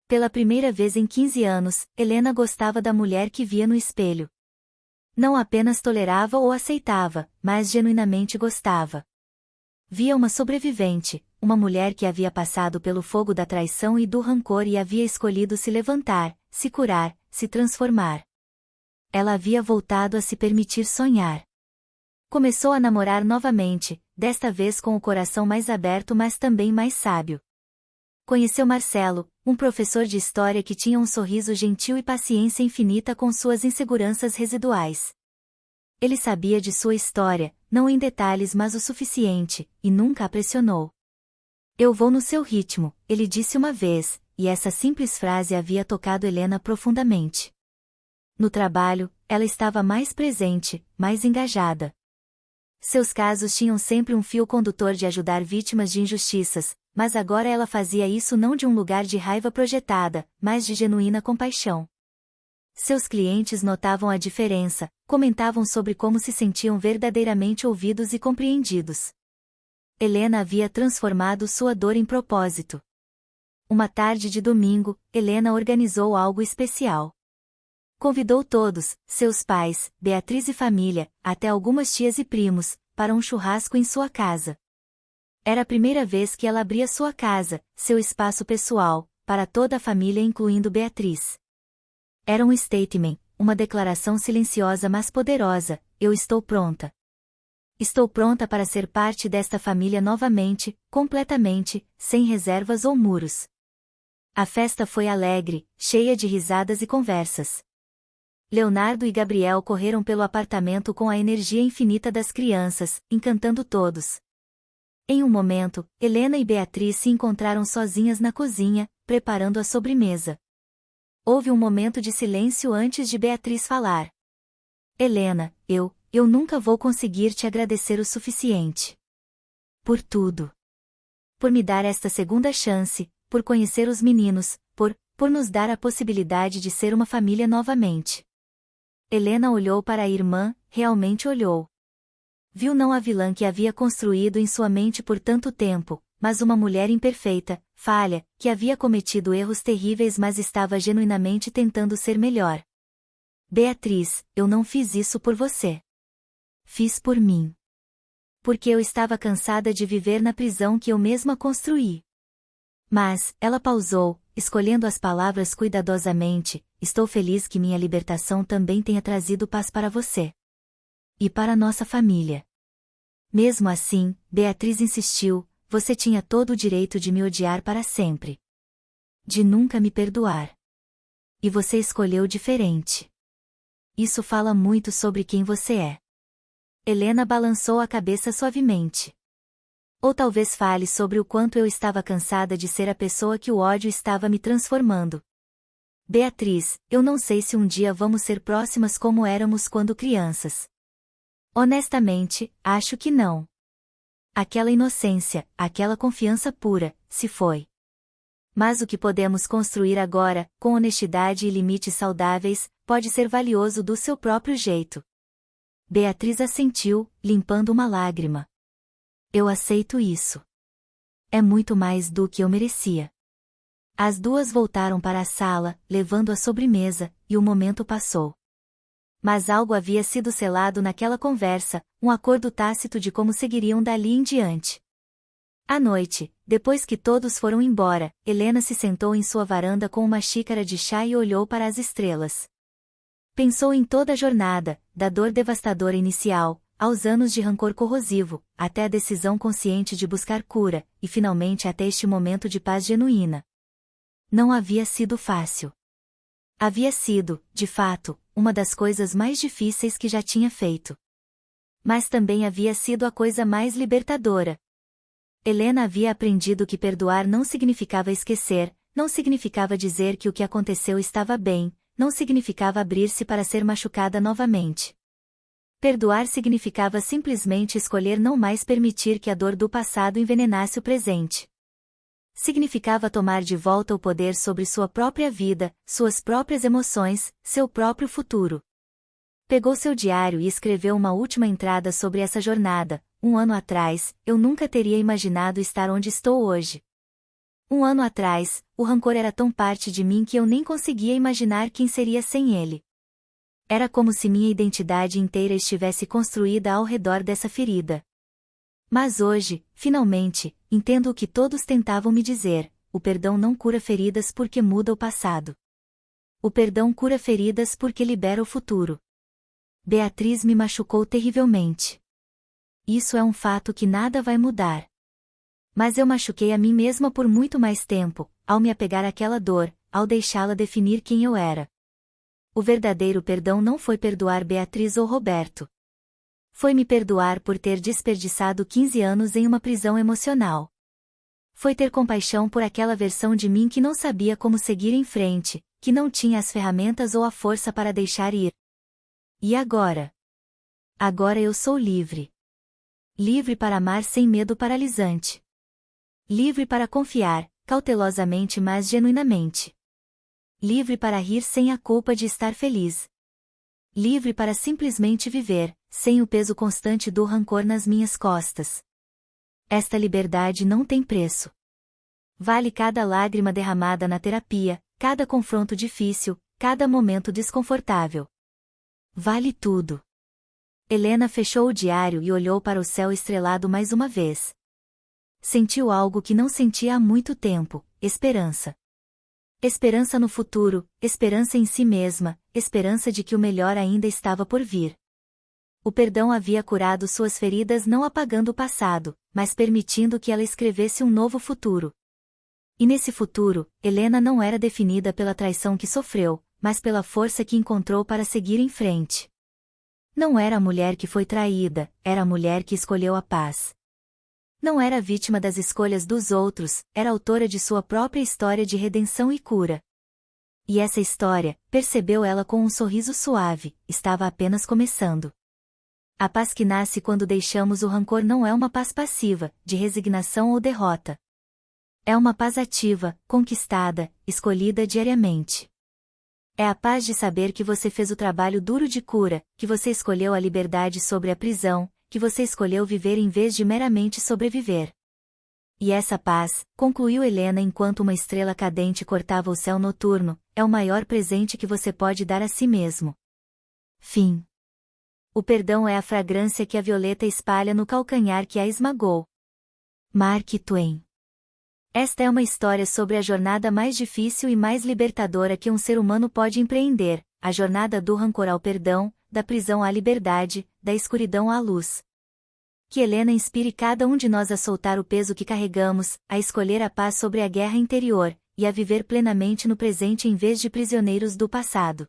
Pela primeira vez em 15 anos, Helena gostava da mulher que via no espelho. Não apenas tolerava ou aceitava, mas genuinamente gostava. Via uma sobrevivente, uma mulher que havia passado pelo fogo da traição e do rancor e havia escolhido se levantar, se curar, se transformar. Ela havia voltado a se permitir sonhar. Começou a namorar novamente, desta vez com o coração mais aberto mas também mais sábio. Conheceu Marcelo, um professor de história que tinha um sorriso gentil e paciência infinita com suas inseguranças residuais. Ele sabia de sua história, não em detalhes mas o suficiente, e nunca a pressionou. Eu vou no seu ritmo, ele disse uma vez, e essa simples frase havia tocado Helena profundamente. No trabalho, ela estava mais presente, mais engajada. Seus casos tinham sempre um fio condutor de ajudar vítimas de injustiças, mas agora ela fazia isso não de um lugar de raiva projetada, mas de genuína compaixão. Seus clientes notavam a diferença, comentavam sobre como se sentiam verdadeiramente ouvidos e compreendidos. Helena havia transformado sua dor em propósito. Uma tarde de domingo, Helena organizou algo especial. Convidou todos, seus pais, Beatriz e família, até algumas tias e primos, para um churrasco em sua casa. Era a primeira vez que ela abria sua casa, seu espaço pessoal, para toda a família incluindo Beatriz. Era um statement, uma declaração silenciosa mas poderosa: eu estou pronta. Estou pronta para ser parte desta família novamente, completamente, sem reservas ou muros. A festa foi alegre, cheia de risadas e conversas. Leonardo e Gabriel correram pelo apartamento com a energia infinita das crianças, encantando todos. Em um momento, Helena e Beatriz se encontraram sozinhas na cozinha, preparando a sobremesa. Houve um momento de silêncio antes de Beatriz falar. Helena, eu nunca vou conseguir te agradecer o suficiente. Por tudo. Por me dar esta segunda chance, por conhecer os meninos, por nos dar a possibilidade de ser uma família novamente. Helena olhou para a irmã, realmente olhou. Viu não a vilã que havia construído em sua mente por tanto tempo, mas uma mulher imperfeita, falha, que havia cometido erros terríveis mas estava genuinamente tentando ser melhor. Beatriz, eu não fiz isso por você. Fiz por mim. Porque eu estava cansada de viver na prisão que eu mesma construí. Mas, ela pausou, escolhendo as palavras cuidadosamente, estou feliz que minha libertação também tenha trazido paz para você. E para nossa família. Mesmo assim, Beatriz insistiu, você tinha todo o direito de me odiar para sempre. De nunca me perdoar. E você escolheu diferente. Isso fala muito sobre quem você é. Helena balançou a cabeça suavemente. Ou talvez fale sobre o quanto eu estava cansada de ser a pessoa que o ódio estava me transformando. Beatriz, eu não sei se um dia vamos ser próximas como éramos quando crianças. Honestamente, acho que não. Aquela inocência, aquela confiança pura, se foi. Mas o que podemos construir agora, com honestidade e limites saudáveis, pode ser valioso do seu próprio jeito. Beatriz assentiu, limpando uma lágrima. Eu aceito isso. É muito mais do que eu merecia. As duas voltaram para a sala, levando a sobremesa, e o momento passou. Mas algo havia sido selado naquela conversa, um acordo tácito de como seguiriam dali em diante. À noite, depois que todos foram embora, Helena se sentou em sua varanda com uma xícara de chá e olhou para as estrelas. Pensou em toda a jornada, da dor devastadora inicial, aos anos de rancor corrosivo, até a decisão consciente de buscar cura, e finalmente até este momento de paz genuína. Não havia sido fácil. Havia sido, de fato, uma das coisas mais difíceis que já tinha feito. Mas também havia sido a coisa mais libertadora. Helena havia aprendido que perdoar não significava esquecer, não significava dizer que o que aconteceu estava bem, não significava abrir-se para ser machucada novamente. Perdoar significava simplesmente escolher não mais permitir que a dor do passado envenenasse o presente. Significava tomar de volta o poder sobre sua própria vida, suas próprias emoções, seu próprio futuro. Pegou seu diário e escreveu uma última entrada sobre essa jornada. 1 ano atrás, eu nunca teria imaginado estar onde estou hoje. 1 ano atrás, o rancor era tão parte de mim que eu nem conseguia imaginar quem seria sem ele. Era como se minha identidade inteira estivesse construída ao redor dessa ferida. Mas hoje, finalmente, entendo o que todos tentavam me dizer: o perdão não cura feridas porque muda o passado. O perdão cura feridas porque libera o futuro. Beatriz me machucou terrivelmente. Isso é um fato que nada vai mudar. Mas eu machuquei a mim mesma por muito mais tempo, ao me apegar àquela dor, ao deixá-la definir quem eu era. O verdadeiro perdão não foi perdoar Beatriz ou Roberto. Foi me perdoar por ter desperdiçado 15 anos em uma prisão emocional. Foi ter compaixão por aquela versão de mim que não sabia como seguir em frente, que não tinha as ferramentas ou a força para deixar ir. E agora? Agora eu sou livre. Livre para amar sem medo paralisante. Livre para confiar, cautelosamente mas genuinamente. Livre para rir sem a culpa de estar feliz. Livre para simplesmente viver, sem o peso constante do rancor nas minhas costas. Esta liberdade não tem preço. Vale cada lágrima derramada na terapia, cada confronto difícil, cada momento desconfortável. Vale tudo. Helena fechou o diário e olhou para o céu estrelado mais uma vez. Sentiu algo que não sentia há muito tempo: esperança. Esperança no futuro, esperança em si mesma, esperança de que o melhor ainda estava por vir. O perdão havia curado suas feridas não apagando o passado, mas permitindo que ela escrevesse um novo futuro. E nesse futuro, Helena não era definida pela traição que sofreu, mas pela força que encontrou para seguir em frente. Não era a mulher que foi traída, era a mulher que escolheu a paz. Não era vítima das escolhas dos outros, era autora de sua própria história de redenção e cura. E essa história, percebeu ela com um sorriso suave, estava apenas começando. A paz que nasce quando deixamos o rancor não é uma paz passiva, de resignação ou derrota. É uma paz ativa, conquistada, escolhida diariamente. É a paz de saber que você fez o trabalho duro de cura, que você escolheu a liberdade sobre a prisão, que você escolheu viver em vez de meramente sobreviver. E essa paz, concluiu Helena enquanto uma estrela cadente cortava o céu noturno, é o maior presente que você pode dar a si mesmo. Fim. O perdão é a fragrância que a violeta espalha no calcanhar que a esmagou. Mark Twain. Esta é uma história sobre a jornada mais difícil e mais libertadora que um ser humano pode empreender, a jornada do rancor ao perdão, da prisão à liberdade, da escuridão à luz. Que Helena inspire cada um de nós a soltar o peso que carregamos, a escolher a paz sobre a guerra interior, e a viver plenamente no presente em vez de prisioneiros do passado.